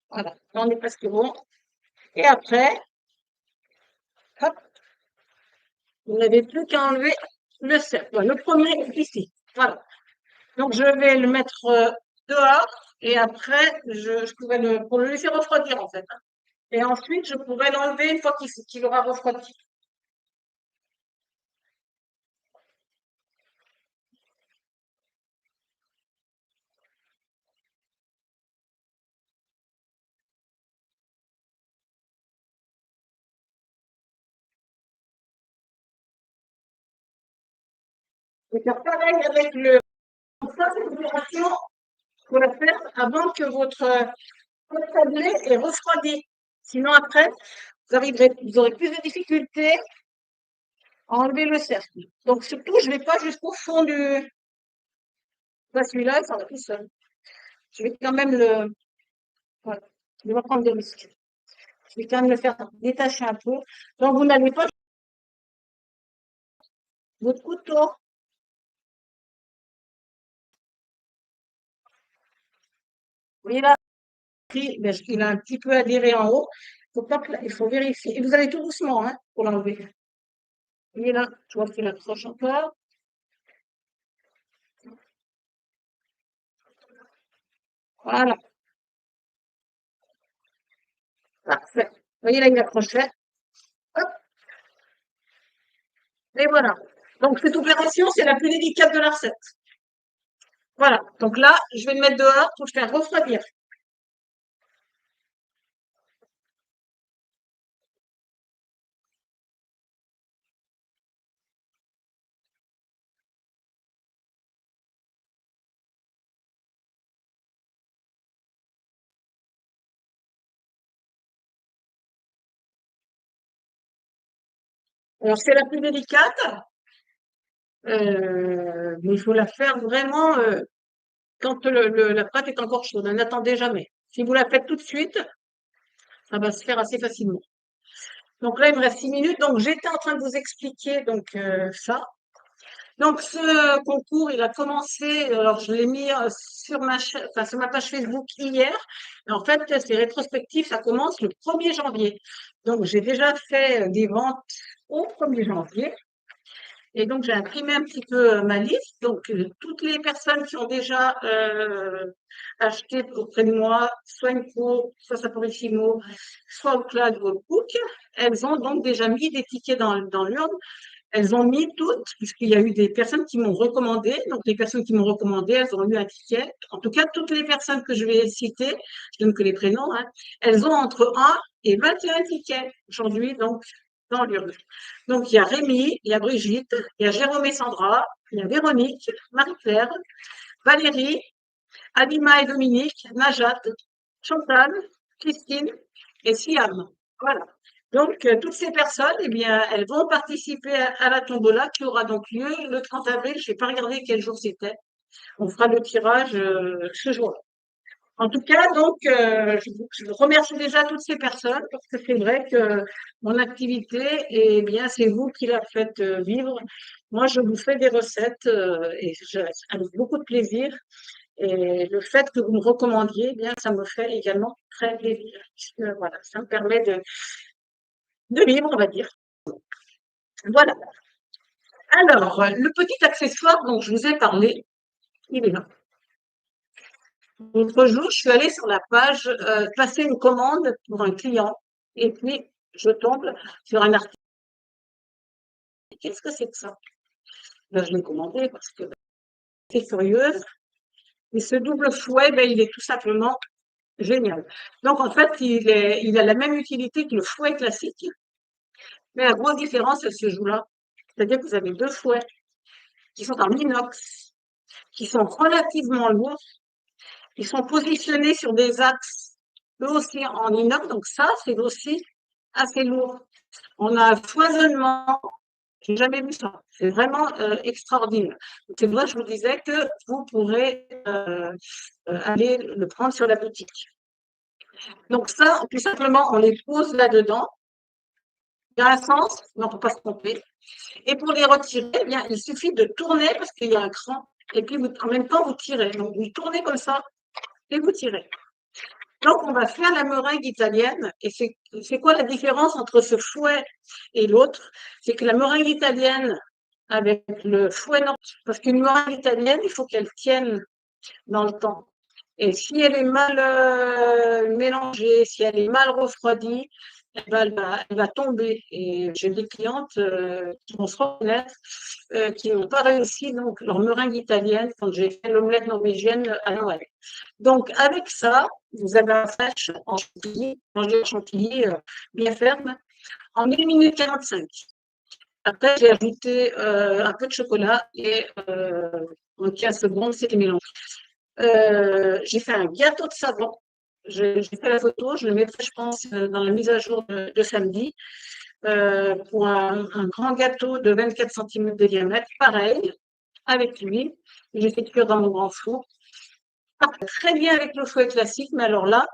Voilà, là, on est presque bon. Et après, hop, vous n'avez plus qu'à enlever le cercle. Voilà, le premier est ici. Voilà. Donc, je vais le mettre dehors et après, je pourrais pour le laisser refroidir en fait, hein. Et ensuite, je pourrais l'enlever une fois qu'il aura refroidi. Et faire pareil avec le. Donc ça, c'est une opération pour la faire avant que votre pâte sablée est refroidi. Sinon, après, vous aurez plus de difficultés à enlever le cercle. Donc, surtout, je ne vais pas jusqu'au fond du. Là, celui-là, il s'en va tout seul. Je vais quand même le. Voilà. Je vais pas prendre de risque. Je vais quand même le faire détacher un peu. Donc, vous n'allez pas votre couteau. Vous voyez là, il a un petit peu adhéré en haut. Il faut vérifier. Et vous allez tout doucement, hein, pour l'enlever. Vous voyez là, je vois qu'il accroche encore. Voilà, parfait. Vous voyez là, il accrochait. Hop, et voilà. Donc, cette opération, c'est la plus délicate de la recette. Voilà. Donc là, je vais le mettre dehors pour le faire refroidir. Alors, c'est la plus délicate, mais il faut la faire vraiment quand la pâte est encore chaude. N'attendez jamais. Si vous la faites tout de suite, ça va se faire assez facilement. Donc là, il me reste 6 minutes. Donc, j'étais en train de vous expliquer donc ça. Donc, ce concours, il a commencé, alors je l'ai mis sur sur ma page Facebook hier. Et en fait, c'est rétrospectif, ça commence le 1er janvier. Donc, j'ai déjà fait des ventes au 1er janvier. Et donc, j'ai imprimé un petit peu ma liste. Donc, toutes les personnes qui ont déjà acheté auprès de moi, soit Inco, soit Saporissimo, soit Outland ou Outlook, elles ont donc déjà mis des tickets dans l'urne. Elles ont mis toutes, puisqu'il y a eu des personnes qui m'ont recommandé. Donc, les personnes qui m'ont recommandé, elles ont eu un ticket. En tout cas, toutes les personnes que je vais citer, je donne que les prénoms, hein, elles ont entre 1 et 21 tickets aujourd'hui, donc, dans l'urne. Donc, il y a Rémi, il y a Brigitte, il y a Jérôme et Sandra, il y a Véronique, Marie-Claire, Valérie, Alima et Dominique, Najat, Chantal, Christine et Siam. Voilà. Donc, toutes ces personnes, eh bien, elles vont participer à la tombola qui aura donc lieu le 30 avril. Je n'ai pas regardé quel jour c'était. On fera le tirage ce jour-là. En tout cas, donc, je remercie déjà toutes ces personnes parce que c'est vrai que mon activité, eh bien, c'est vous qui la faites vivre. Moi, je vous fais des recettes avec beaucoup de plaisir. Et le fait que vous me recommandiez, eh bien, ça me fait également très plaisir. Puisque, voilà, ça me permet de vivre, on va dire. Voilà. Alors, le petit accessoire dont je vous ai parlé, il est là. L'autre jour, je suis allée sur la page passer une commande pour un client et puis je tombe sur un article. Qu'est-ce que c'est que ça? Ben, je l'ai commandé parce que c'est curieuse. Et ce double fouet, ben, il est tout simplement génial. Donc, en fait, il a la même utilité que le fouet classique, mais la grosse différence, elle se joue là. C'est-à-dire que vous avez deux fouets qui sont en inox, qui sont relativement lourds, qui sont positionnés sur des axes, eux aussi en inox, donc ça, c'est aussi assez lourd. On a un foisonnement, j'ai jamais vu ça. C'est vraiment extraordinaire. C'est moi, je vous disais que vous pourrez aller le prendre sur la boutique. Donc ça, tout simplement, on les pose là-dedans. Il y a un sens, mais on ne peut pas se tromper. Et pour les retirer, eh bien, il suffit de tourner parce qu'il y a un cran. Et puis, en même temps, vous tirez. Donc, vous tournez comme ça et vous tirez. Donc, on va faire la meringue italienne. Et c'est quoi la différence entre ce fouet et l'autre? C'est que la meringue italienne, avec le fouet normal, parce qu'une meringue italienne, il faut qu'elle tienne dans le temps. Et si elle est mal mélangée, si elle est mal refroidie, elle va tomber. Et j'ai des clientes qui vont se reconnaître, qui n'ont pas réussi donc, leur meringue italienne quand j'ai fait l'omelette norvégienne à Noël. Donc, avec ça, vous avez un fraîche en chantilly, mangé en chantilly bien ferme, en 1 minute 45. Après, j'ai ajouté un peu de chocolat et en 15 secondes, c'est mélangé. J'ai fait un gâteau de savon. J'ai fait la photo, je le mettrai, je pense, dans la mise à jour de samedi. Pour un grand gâteau de 24 cm de diamètre, pareil, avec l'huile. J'ai fait cuire dans mon grand four. Très bien avec le fouet classique, mais alors là,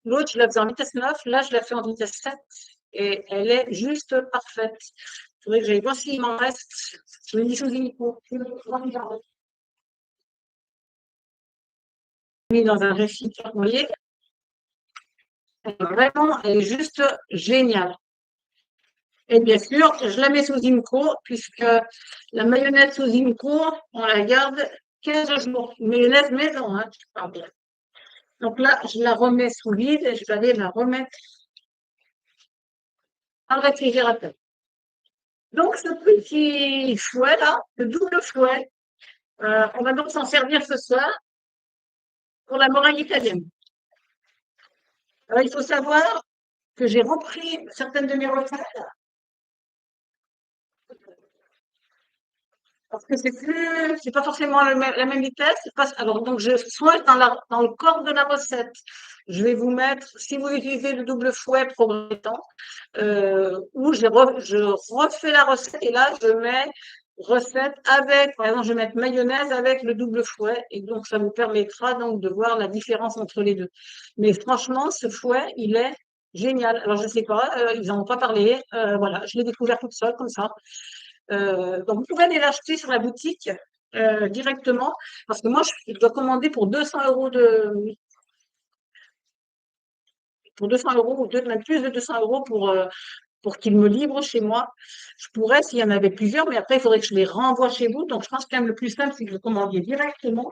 l'autre, je la faisais en vitesse 9, là, je la fais en vitesse 7 et elle est juste parfaite. Il faudrait que j'aille voir s'il m'en reste. Je me dis chose uniquement. Mis dans un récipient, vous voyez, vraiment, elle est juste géniale. Et bien sûr, je la mets sous Imco, puisque la mayonnaise sous Imco, on la garde 15 jours. Mayonnaise maison, hein, je parle bien. Donc là, je la remets sous vide et je vais aller la remettre dans le réfrigérateur. Donc, ce petit fouet là, le double fouet, on va donc s'en servir ce soir pour la meringue italienne. Alors, il faut savoir que j'ai repris certaines de mes recettes parce que c'est pas forcément la même vitesse. Alors, donc, soit dans le corps de la recette, je vais vous mettre, si vous utilisez le double fouet progressant, où je refais la recette et là, je mets recette avec, par exemple, je vais mettre mayonnaise avec le double fouet et donc, ça vous permettra donc de voir la différence entre les deux. Mais franchement, ce fouet, il est génial. Alors, je sais pas, ils n'en ont pas parlé. Voilà, je l'ai découvert toute seule comme ça. Donc, vous pouvez aller l'acheter sur la boutique directement, parce que moi, je dois commander pour 200 € pour 200 € ou même plus de 200 € pour qu'ils me livrent chez moi. Je pourrais s'il y en avait plusieurs, mais après, il faudrait que je les renvoie chez vous. Donc, je pense que le plus simple, c'est que vous commandiez directement.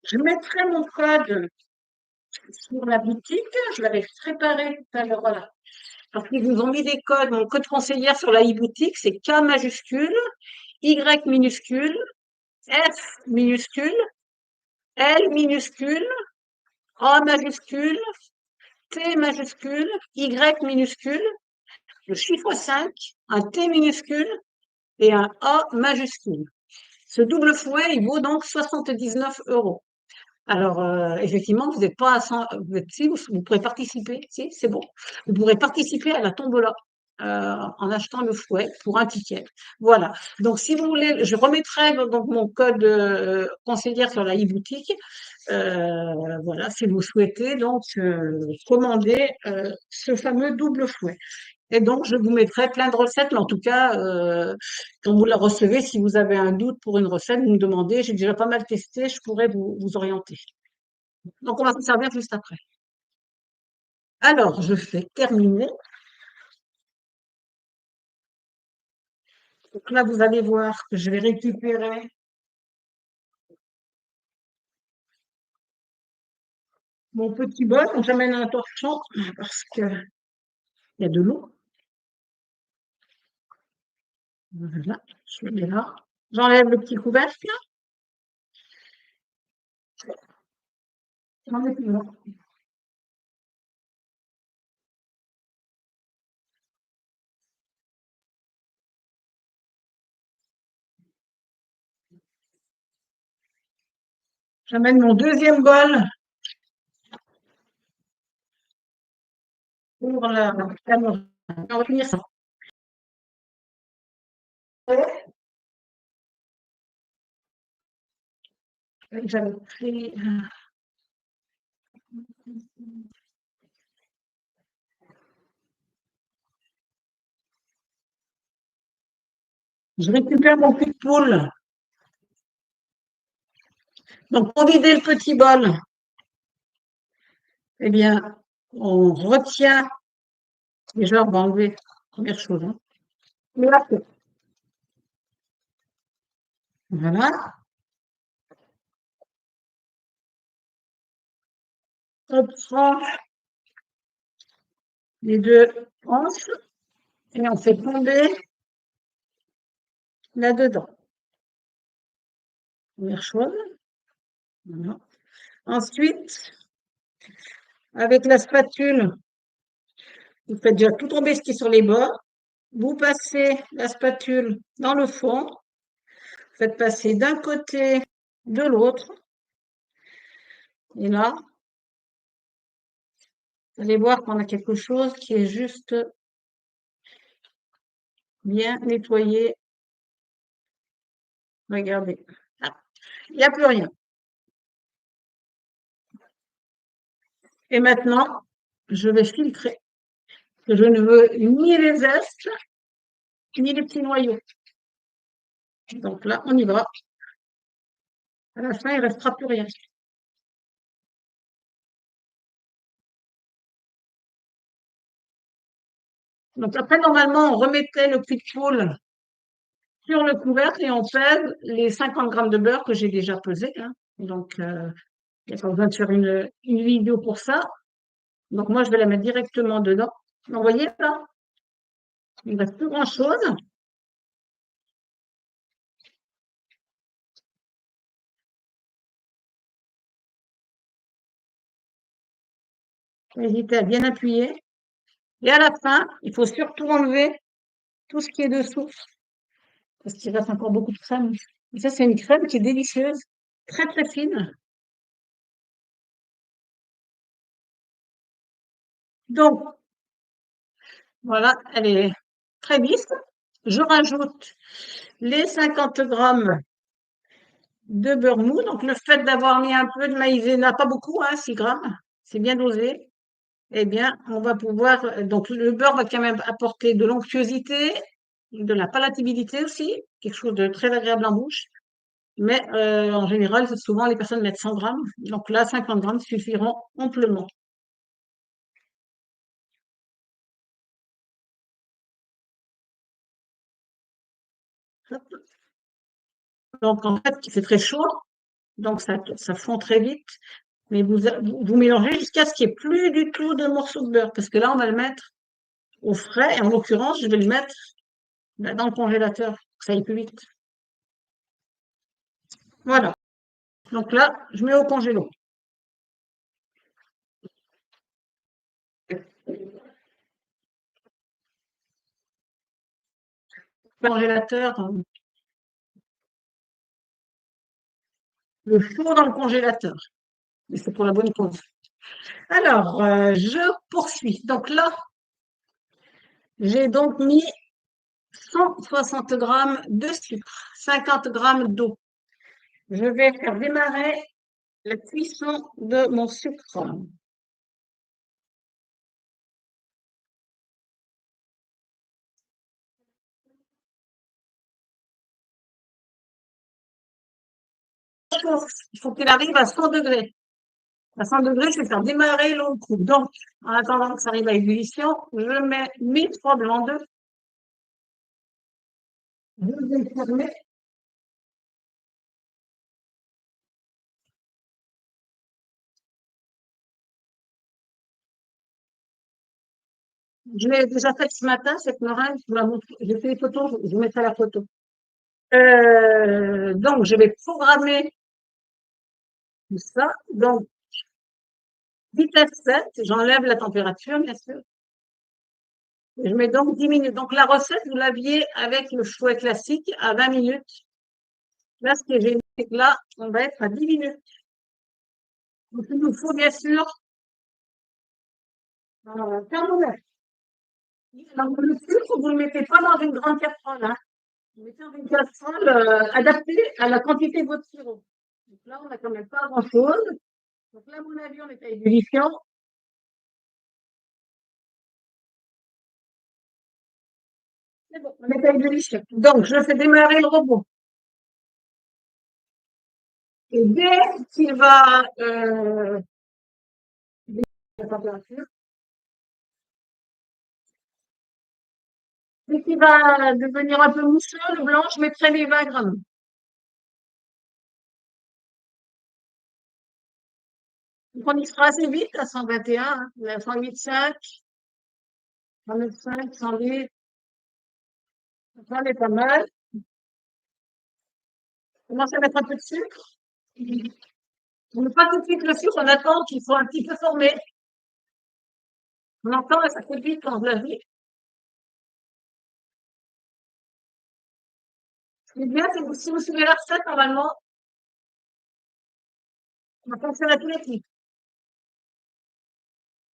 Je mettrai mon code sur la boutique. Je l'avais préparé tout à l'heure. Voilà. parce qu'ils vous ont mis des codes. Mon code conseillère sur la e-boutique, c'est K majuscule, Y minuscule, F minuscule, L minuscule, A majuscule, T majuscule, Y minuscule, le chiffre 5, un T minuscule et un A majuscule. Ce double fouet, il vaut donc 79 €. Alors, effectivement, vous n'êtes pas à 100, si, vous pourrez participer, si, c'est bon. Vous pourrez participer à la tombola en achetant le fouet pour un ticket. Voilà. Donc, si vous voulez, je remettrai donc mon code conseillère sur la e-boutique. Voilà, si vous souhaitez donc commander ce fameux double fouet. Et donc, je vous mettrai plein de recettes, mais en tout cas, quand vous la recevez, si vous avez un doute pour une recette, vous me demandez. J'ai déjà pas mal testé, je pourrais vous orienter. Donc, on va s'en servir juste après. Alors, je fais terminer. Donc là, vous allez voir que je vais récupérer mon petit bol. Donc, j'amène un torchon parce qu'il y a de l'eau. Voilà, je le mets là. J'enlève le petit couvercle. J'en ai plus là. J'amène mon deuxième bol pour la caméra. On va finir ça. J'avais pris. Je récupère mon cul de poule. Donc, pour vider le petit bol, eh bien, on retient. Déjà, on va enlever la première chose. Hein. Là, voilà. On prend les deux hanches et on fait tomber là-dedans. Première chose. Voilà. Ensuite, avec la spatule, vous faites déjà tout tomber ce qui est sur les bords. Vous passez la spatule dans le fond. Vous faites passer d'un côté, de l'autre. Et là, vous allez voir qu'on a quelque chose qui est juste bien nettoyé. Regardez. Ah, il n'y a plus rien. Et maintenant, je vais filtrer. Je ne veux ni les zestes, ni les petits noyaux. Donc là, on y va. À la fin, il ne restera plus rien. Donc après, normalement, on remettait le cul de poule sur le couvercle et on pèse les 50 grammes de beurre que j'ai déjà pesé. Hein. Donc, il n'y a pas besoin de faire une vidéo pour ça. Donc, moi, je vais la mettre directement dedans. Donc, vous voyez là, il ne reste plus grand-chose. N'hésitez à bien appuyer. Et à la fin, il faut surtout enlever tout ce qui est dessous, parce qu'il reste encore beaucoup de crème. Et ça, c'est une crème qui est délicieuse, très très fine. Donc, voilà, elle est très lisse. Je rajoute les 50 grammes de beurre mou. Donc, le fait d'avoir mis un peu de maïzena, pas beaucoup, hein, 6 grammes, c'est bien dosé. Eh bien, on va pouvoir. Donc, le beurre va quand même apporter de l'onctuosité, de la palatabilité aussi, quelque chose de très agréable en bouche. Mais en général, souvent, les personnes mettent 100 grammes. Donc là, 50 grammes suffiront amplement. Donc, en fait, c'est très chaud. Donc, ça fond très vite. Mais vous mélangez jusqu'à ce qu'il n'y ait plus du tout de morceaux de beurre. Parce que là, on va le mettre au frais. Et en l'occurrence, je vais le mettre dans le congélateur pour que ça aille plus vite. Voilà. Donc là, je mets au congélo. Congélateur, le four dans le congélateur. Et c'est pour la bonne cause. Alors, je poursuis. Donc là, j'ai donc mis 160 grammes de sucre, 50 grammes d'eau. Je vais faire démarrer la cuisson de mon sucre. Il faut qu'il arrive à 100 degrés. À 100 degrés, je vais faire démarrer l'eau. Donc, en attendant que ça arrive à ébullition, je mets mes 3 blancs d'œufs. Je vais fermer. Je l'ai déjà faite ce matin, cette meringue. J'ai fait les photos, je vous mettrai la photo. Donc, je vais programmer tout ça. Donc, vitesse 7, j'enlève la température, bien sûr. Je mets donc 10 minutes. Donc, la recette, vous l'aviez avec le fouet classique à 20 minutes. Là, ce qui est génial, c'est que là, on va être à 10 minutes. Donc, il nous faut, bien sûr, un thermomètre. Donc, le sucre, vous ne le mettez pas dans une grande casserole, hein. Vous mettez dans une casserole adaptée à la quantité de votre sirop. Donc là, on n'a quand même pas grand-chose. Donc là, à mon avis, on est à ébullition. C'est bon, on est à ébullition. Donc, je fais démarrer le robot. Et dès qu'il va la température, dès qu'il va devenir un peu mousseux, le blanc, je mettrai les 20 grammes. Donc, on y sera assez vite à 121, hein, 108,5, 109,5, 108. Ça, on est pas mal. On commence à mettre un peu de sucre. On ne met pas tout de suite le sucre, on attend qu'il soit un petit peu formé. On entend et ça fait vite quand je la vis. Ce qui est bien, c'est que si vous suivez la recette, normalement, on va fonctionner à tous les types.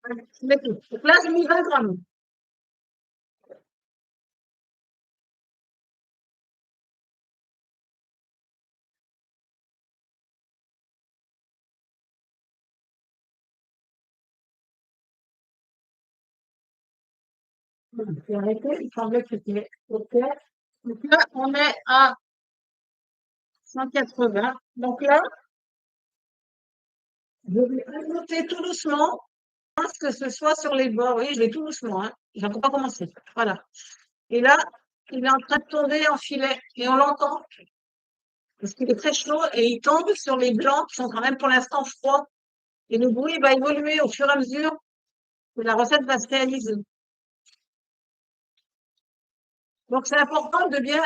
Donc là, j'ai mis 20 grammes. J'ai arrêté, il semblait que c'était OK. Donc là, on est à 180. Donc là, je vais ajouter tout doucement, que ce soit sur les bords. Oui, je vais tout doucement, hein. J'ai encore pas commencé. Voilà. Et là, il est en train de tomber en filet et on l'entend parce qu'il est très chaud et il tombe sur les blancs qui sont quand même pour l'instant froids. Et le bruit va évoluer au fur et à mesure que la recette va se réaliser. Donc, c'est important de bien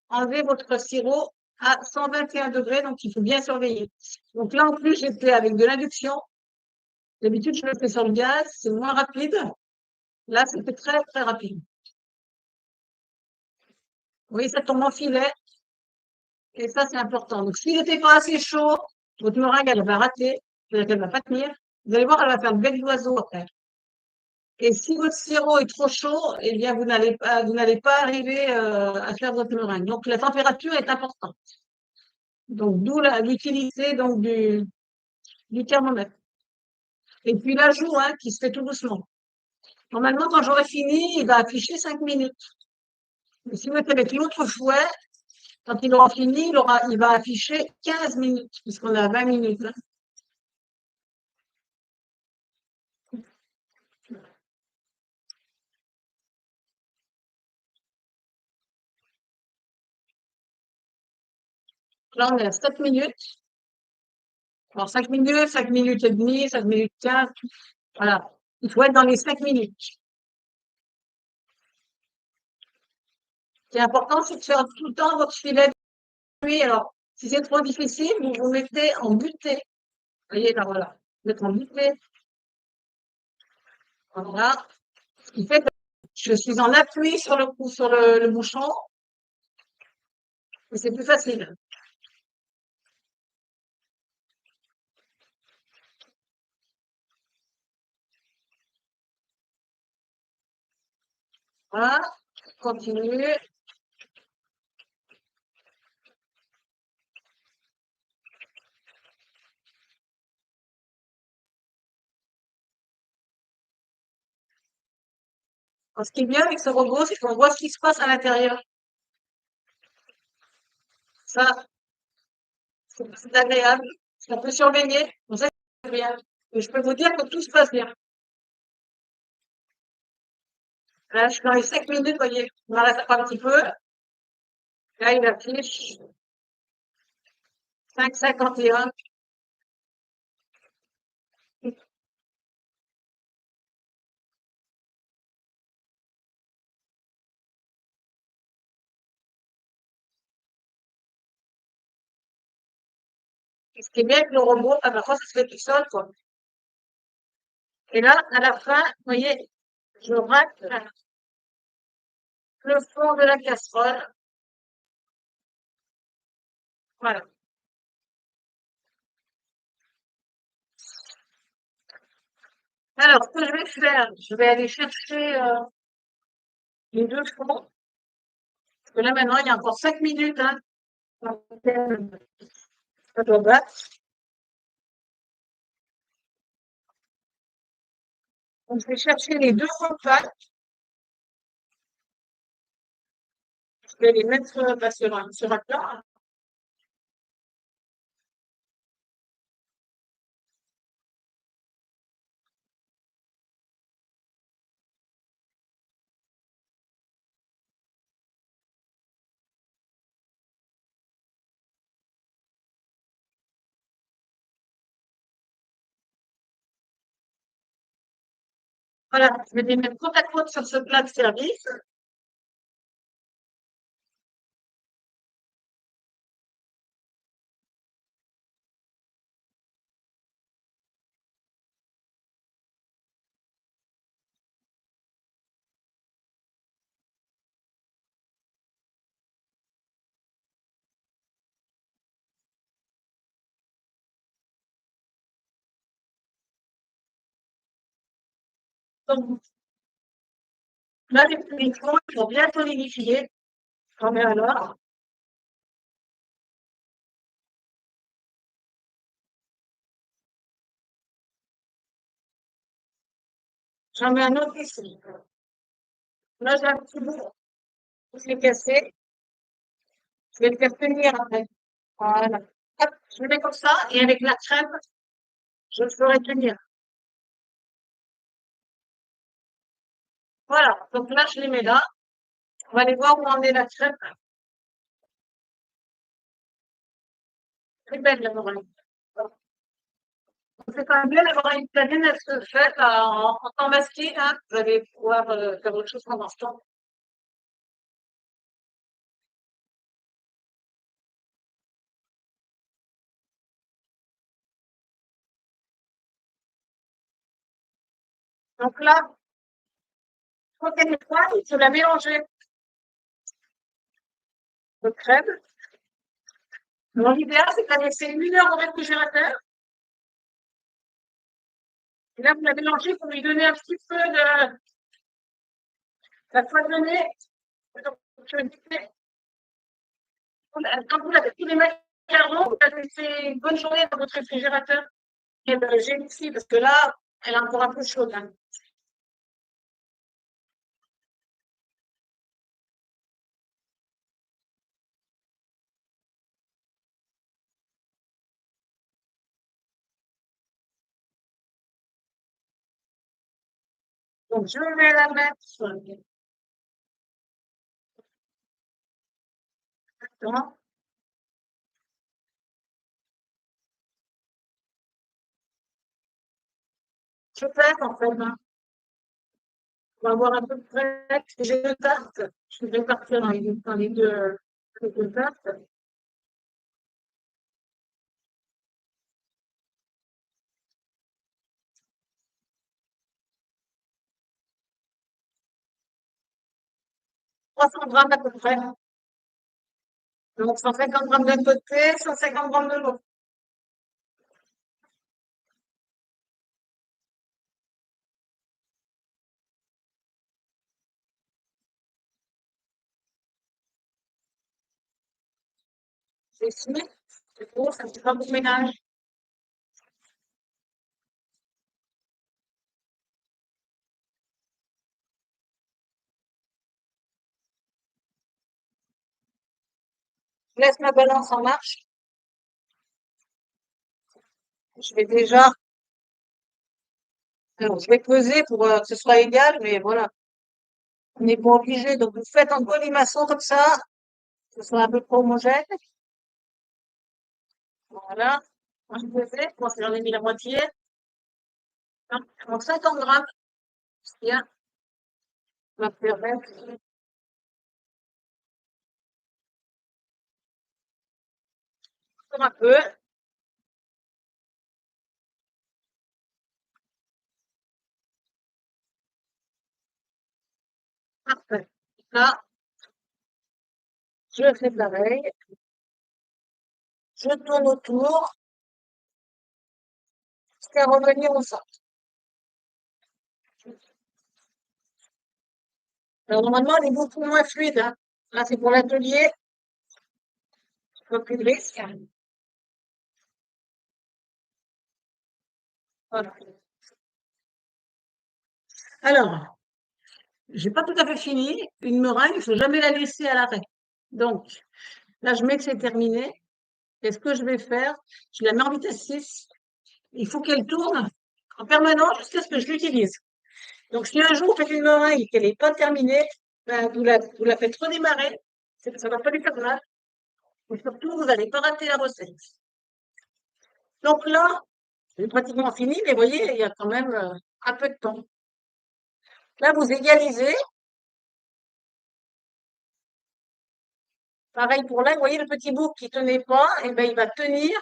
enlever votre sirop à 121 degrés, donc il faut bien surveiller. Donc là, en plus, j'ai fait avec de l'induction. D'habitude, je le fais sur le gaz, c'est moins rapide. Là, c'était très, très rapide. Oui, ça tombe en filet, et ça, c'est important. Donc, s'il n'était pas assez chaud, votre meringue, elle va rater, c'est-à-dire qu'elle va pas tenir. Vous allez voir, elle va faire le bec d'oiseau après. Et si votre sirop est trop chaud, eh bien, vous n'allez pas arriver à faire votre meringue. Donc, la température est importante. Donc, d'où l'utilité donc du thermomètre. Et puis l'ajout, hein, qui se fait tout doucement. Normalement, quand j'aurai fini, il va afficher 5 minutes. Mais si vous êtes avec l'autre fouet, quand il aura fini, il va afficher 15 minutes, puisqu'on a 20 minutes, hein. Là, on est à 7 minutes. Alors, 5 minutes, 5 minutes et demie, 5 minutes 15. Voilà. Il faut être dans les 5 minutes. Ce qui est important, c'est de faire tout le temps votre filet de nuit. Alors, si c'est trop difficile, vous vous mettez en butée. Vous voyez, là, voilà. Vous êtes en butée. Voilà. Ce qui fait que je suis en appui sur le bouchon, et c'est plus facile. Voilà. Continue. Alors, ce qui est bien avec ce robot, c'est qu'on voit ce qui se passe à l'intérieur. Ça, c'est agréable. On peut surveiller. Donc ça, c'est bien. Et je peux vous dire que tout se passe bien. Là, je suis dans les 5 minutes, vous voyez. On arrête un petit peu. Là, il affiche 5,51. Et ce qui est bien avec le robot, à la fois, ça se fait tout seul, quoi. Et là, à la fin, vous voyez, je rate le fond de la casserole. Voilà. Alors, ce que je vais faire, je vais aller chercher les deux fonds. Parce que là, maintenant, il y a encore 5 minutes, hein. Ça doit battre. Donc, je vais chercher les deux fonds de pâte. Je vais les mettre sur un plat. Voilà, je vais les mettre côte à côte sur ce plat de service. Donc, là, les fonds, ils vont bien solidifier. J'en mets alors. J'en mets un autre ici. Là, j'ai un petit bout. Je l'ai cassé. Je vais le faire tenir après. Voilà. Hop, je le mets comme ça, et avec la crème, je le ferai tenir. Voilà. Donc là, je les mets là. On va aller voir où en est la crème. Très belle, la meringue. C'est quand même bien d'avoir une italienne, elle se fait en temps masqué, hein. Vous allez pouvoir faire autre chose pendant ce temps. Donc là, quand elle est froide, il faut la mélanger de crème. Alors, l'idéal, c'est de la laisser 1 heure au réfrigérateur. Et là, vous la mélangez pour lui donner un petit peu de la foisonnée. Donc, quand vous avez tous les macarons, vous avez fait une bonne journée dans votre réfrigérateur. Et j'ai ici, parce que là, elle est encore un peu chaude, hein. Donc, je vais la mettre dans. Je fais en fait, hein. On va voir à peu près. J'ai deux tartes. Je vais partir les deux tartes. 300 grammes à peu près. Donc 150 grammes d'un côté, 150 grammes de l'autre. C'est ici. C'est bon, ça ne fait pas beaucoup de ménage. Je laisse ma balance en marche. Je vais déjà, alors je vais peser pour que ce soit égal, mais voilà, on n'est pas obligé. Donc vous faites en colimaçon comme ça, que ce soit un peu trop homogène. Voilà. Moi, je pesais, moi j'en ai mis la moitié. Donc 50 grammes, c'est bien. On va faire encore un peu. Parfait. Là, je fais pareil. Je tourne autour jusqu'à revenir au centre. Alors normalement, elle est beaucoup moins fluide, hein. Là, c'est pour l'atelier, pas plus de risque. Voilà. Alors, j'ai pas tout à fait fini. Une meringue, il faut jamais la laisser à l'arrêt. Donc, là, je mets que c'est terminé. Et ce que je vais faire, je la mets en vitesse 6. Il faut qu'elle tourne en permanence jusqu'à ce que je l'utilise. Donc, si un jour vous faites une meringue et qu'elle n'est pas terminée, ben, vous la faites redémarrer. Ça ne va pas lui faire mal. Et surtout, vous n'allez pas rater la recette. Donc là, c'est pratiquement fini, mais vous voyez, il y a quand même un peu de temps. Là, vous égalisez. Pareil pour là, vous voyez le petit bout qui ne tenait pas, et ben, il va tenir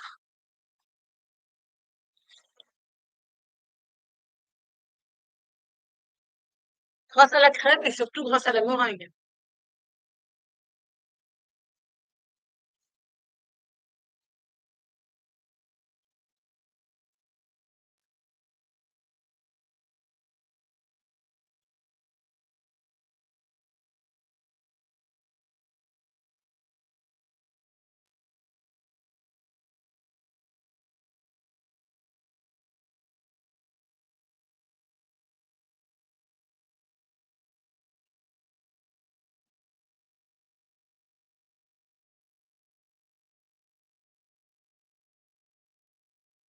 grâce à la crème et surtout grâce à la meringue.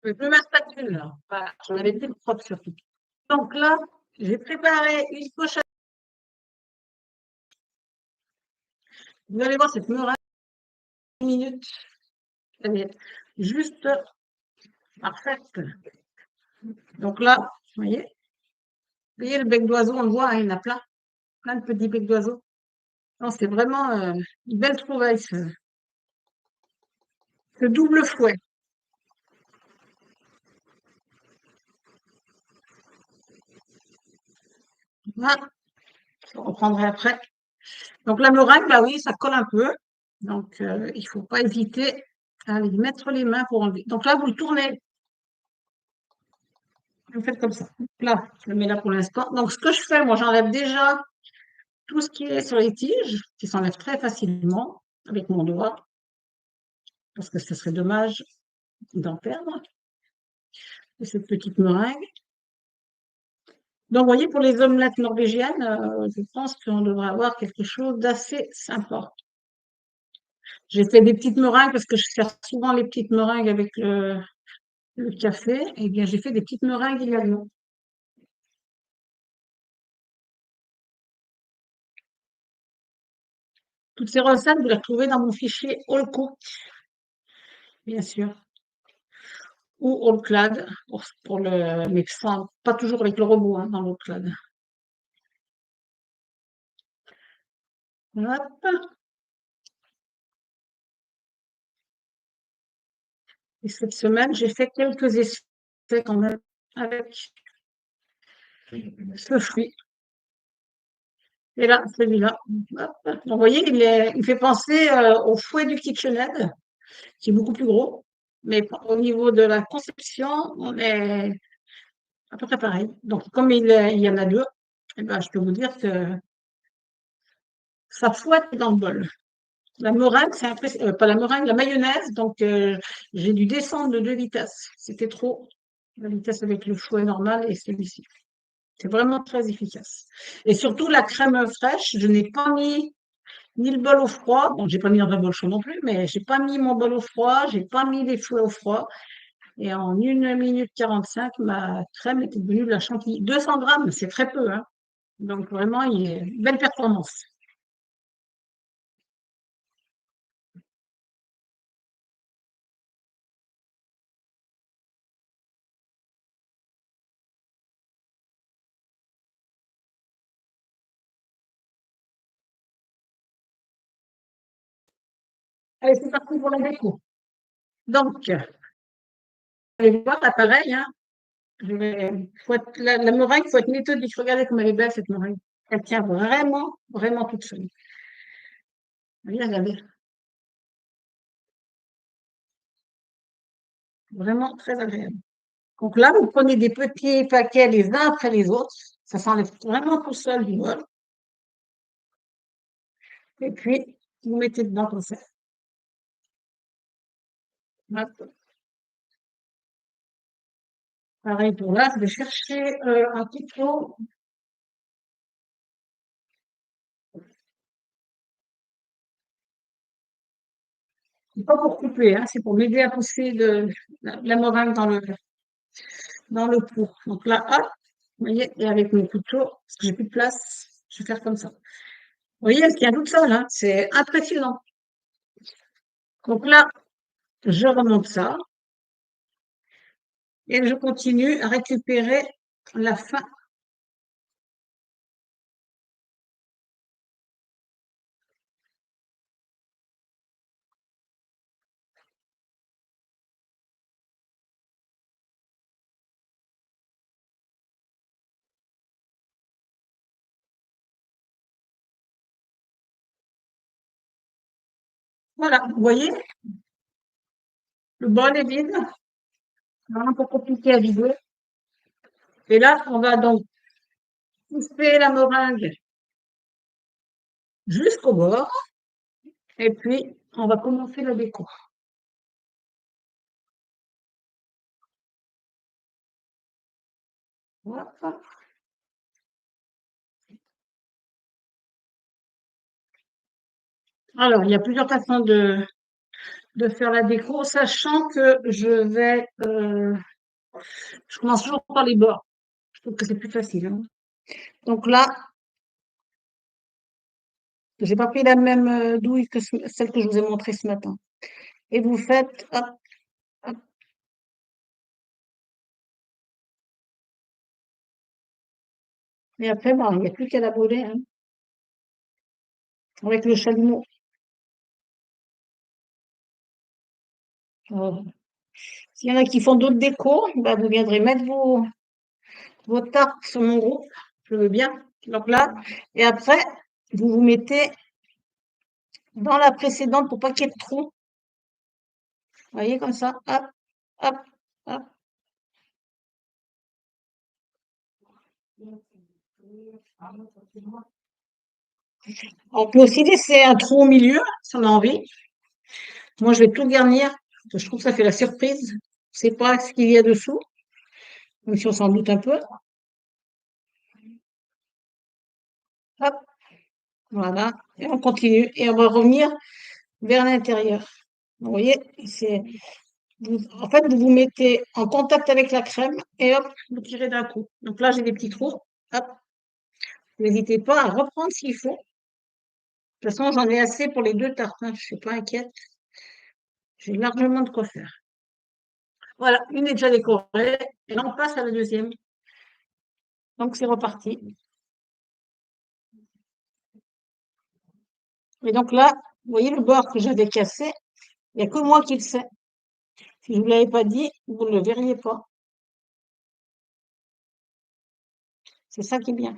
Je peux ma spatule, là. Voilà, j'en avais plus propre surtout. Donc là, j'ai préparé une pochette. Vous allez voir cette meringue, 1 minute. Elle est juste parfaite. Donc là, vous voyez le bec d'oiseau, on le voit, hein, il y en a plein, plein de petits becs d'oiseau. Non, c'est vraiment une belle trouvaille, ce double fouet. Voilà, je reprendrai après. Donc la meringue, bah oui, ça colle un peu. Donc il ne faut pas hésiter à y mettre les mains pour enlever. Donc là, vous le tournez. Vous faites comme ça. Là, je le mets là pour l'instant. Donc ce que je fais, moi, j'enlève déjà tout ce qui est sur les tiges, qui s'enlève très facilement avec mon doigt, parce que ce serait dommage d'en perdre. Et cette petite meringue. Donc, vous voyez, pour les omelettes norvégiennes, je pense qu'on devrait avoir quelque chose d'assez sympa. J'ai fait des petites meringues parce que je sers souvent les petites meringues avec le café. Eh bien, j'ai fait des petites meringues également. Toutes ces recettes, vous les retrouvez dans mon fichier All Cook, bien sûr, ou Allclad, mais pas toujours avec le robot, hein, dans l'Allclad. Hop. Et cette semaine, j'ai fait quelques essais quand même avec ce fruit. Et là, celui-là. Hop. Donc, vous voyez, il fait penser au fouet du KitchenAid, qui est beaucoup plus gros. Mais au niveau de la conception, on est à peu près pareil. Donc, comme il y en a deux, eh ben, je peux vous dire que ça fouette dans le bol. La meringue, c'est pas la meringue, la mayonnaise. Donc, j'ai dû descendre de 2 vitesses. C'était trop. La vitesse avec le fouet normal et celui-ci. C'est vraiment très efficace. Et surtout, la crème fraîche, je n'ai pas mis ni le bol au froid. Bon, j'ai pas mis dans un bol chaud non plus, mais j'ai pas mis mon bol au froid, j'ai pas mis les fouets au froid. Et en 1 minute 45, ma crème était devenue de la chantilly. 200 grammes, c'est très peu, hein. Donc, vraiment, il y a une belle performance. Allez, c'est parti pour la déco. Donc, vous allez voir, là, pareil, hein. La meringue, il faut être méthodique. Regardez comme elle est belle, cette meringue. Elle tient vraiment, vraiment toute seule. Regardez, vraiment très agréable. Donc là, vous prenez des petits paquets les uns après les autres. Ça s'enlève vraiment tout seul du bol. Et puis, vous mettez dedans comme ça. Hop. Pareil pour là, je vais chercher un couteau. C'est pas pour couper, hein, c'est pour m'aider à pousser la meringue dans le pot. Donc là, hop, vous voyez, et avec mon couteau, parce que j'ai plus de place, je vais faire comme ça. Vous voyez, elle tient toute seule, hein, c'est impressionnant. Donc là, je remonte ça et je continue à récupérer la fin. Voilà, vous voyez, le bol est vide, c'est un peu compliqué à vider. Et là, on va donc pousser la meringue jusqu'au bord et puis on va commencer la déco. Voilà. Alors, il y a plusieurs façons de faire la déco, sachant que je commence toujours par les bords. Je trouve que c'est plus facile, hein. Donc là, j'ai pas pris la même douille que celle que je vous ai montrée ce matin. Et vous faites, hop, hop, et après, bah, il n'y a plus qu'à la brûler, hein, avec le chalumeau. Euh, S'il y en a qui font d'autres décos, bah, vous viendrez mettre vos tartes sur mon groupe. Je veux bien. Donc là, et après, vous vous mettez dans la précédente pour pas qu'il y ait de trous. Vous voyez, comme ça. Hop, hop, hop. On peut aussi laisser un trou au milieu, si on a envie. Moi, je vais tout garnir. Parce que je trouve que ça fait la surprise. Je sais pas ce qu'il y a dessous, même si on s'en doute un peu. Hop, voilà. Et on continue. Et on va revenir vers l'intérieur. Vous voyez, en fait, vous vous mettez en contact avec la crème et hop, vous tirez d'un coup. Donc là, j'ai des petits trous. Hop, n'hésitez pas à reprendre s'il faut. De toute façon, j'en ai assez pour les 2 tartes, hein. Je ne suis pas inquiète. J'ai largement de quoi faire. Voilà, une est déjà décorée. Et là, on passe à la deuxième. Donc, c'est reparti. Et donc là, vous voyez le beurre que j'avais cassé, il n'y a que moi qui le sais. Si je ne vous l'avais pas dit, vous ne le verriez pas. C'est ça qui est bien.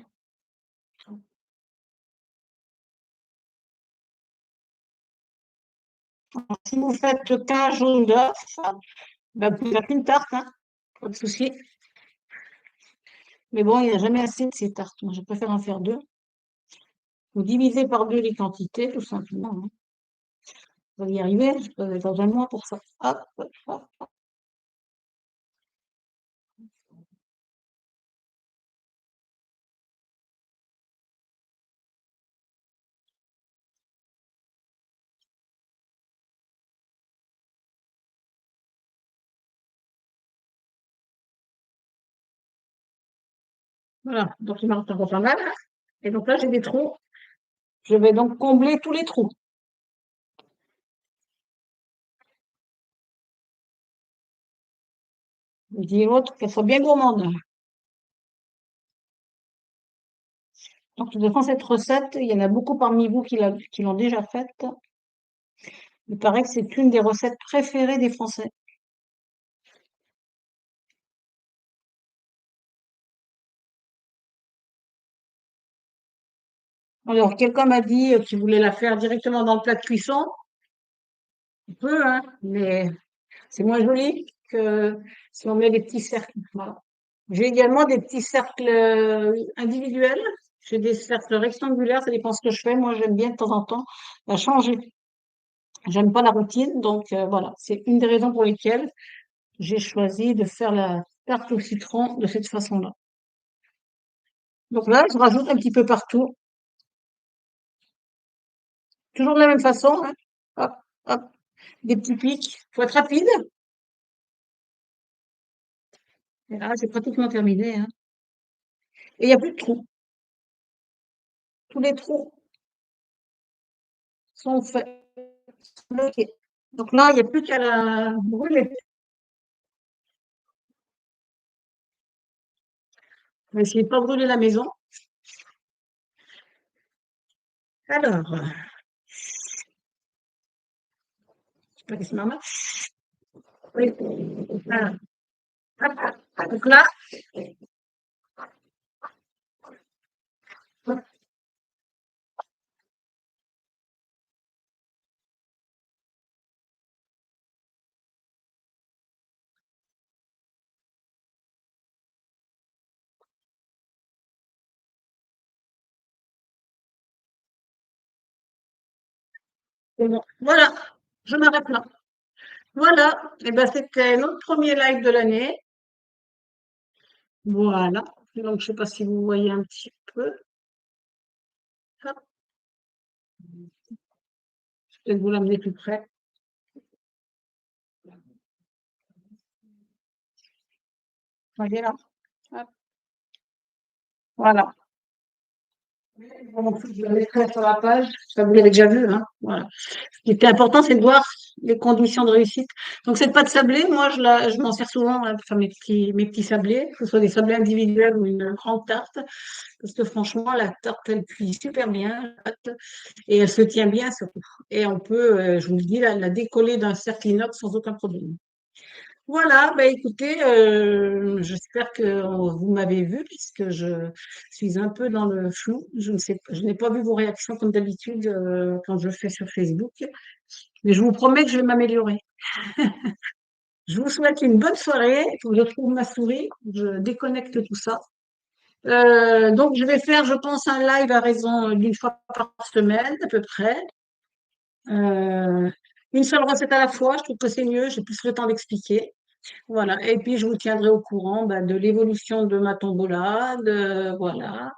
Si vous faites 15 jaunes d'œufs, ben, vous pouvez faire qu'une tarte, hein, pas de souci. Mais bon, il n'y a jamais assez de ces tartes. Moi, je préfère en faire deux. Vous divisez par deux les quantités, tout simplement, hein. Vous allez y arriver, vous avez besoin de moi pour ça. Hop, hop, hop. Voilà, donc il m'en reste encore pas mal. Et donc là, j'ai des trous. Je vais donc combler tous les trous. Je dis l'autre qu'elle soit bien gourmande. Donc, de toute façon, cette recette, il y en a beaucoup parmi vous qui l'ont déjà faite. Il paraît que c'est une des recettes préférées des Français. Alors, quelqu'un m'a dit qu'il voulait la faire directement dans le plat de cuisson. On peut, hein, mais c'est moins joli que si on met des petits cercles. Voilà. J'ai également des petits cercles individuels. J'ai des cercles rectangulaires, ça dépend ce que je fais. Moi, j'aime bien de temps en temps changer. J'aime pas la routine, donc voilà. C'est une des raisons pour lesquelles j'ai choisi de faire la tarte au citron de cette façon-là. Donc là, je rajoute un petit peu partout, toujours de la même façon, hein. Hop, hop, des petits pics. Faut être rapide. Et là, c'est pratiquement terminé, hein. Et il n'y a plus de trous. Tous les trous sont faits, bloqués. Donc là, il n'y a plus qu'à la brûler. On va essayer de pas brûler la maison. Alors, je sais pas si c'est normal. Oui. Voilà. Hop, hop. Donc là, c'est bon. Voilà, je m'arrête là. Voilà, et ben c'était notre premier live de l'année. Voilà. Donc, je sais pas si vous voyez un petit peu. Hop, je vais vous l'amener plus près. Voyez là. Hop, voilà. Donc, je le mettrai sur la page. Ça, vous l'avez déjà vu, hein. Voilà. Ce qui était important, c'est de voir les conditions de réussite. Donc, cette pâte sablée, moi, je m'en sers souvent hein, pour faire mes petits sablés, que ce soit des sablés individuels ou une grande tarte. Parce que franchement, la tarte, elle cuit super bien, la pâte, et elle se tient bien surtout. Et on peut, je vous le dis, la décoller d'un cercle inox sans aucun problème. Voilà, bah écoutez, j'espère que vous m'avez vu puisque je suis un peu dans le flou. Je ne sais, je n'ai pas vu vos réactions comme d'habitude quand je fais sur Facebook, mais je vous promets que je vais m'améliorer. Je vous souhaite une bonne soirée. Il faut que je trouve ma souris, je déconnecte tout ça. Donc je vais faire, je pense, un live à raison d'une fois par semaine à peu près. Euh, une seule recette à la fois, je trouve que c'est mieux, j'ai plus le temps d'expliquer. Voilà. Et puis, je vous tiendrai au courant bah, de l'évolution de ma tombola, voilà,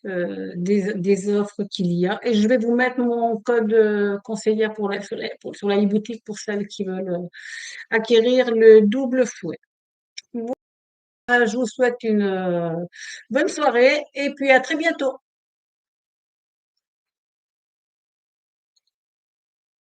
des offres qu'il y a. Et je vais vous mettre mon code conseillère sur la e-boutique pour celles qui veulent acquérir le double fouet. Voilà, je vous souhaite une bonne soirée et puis à très bientôt.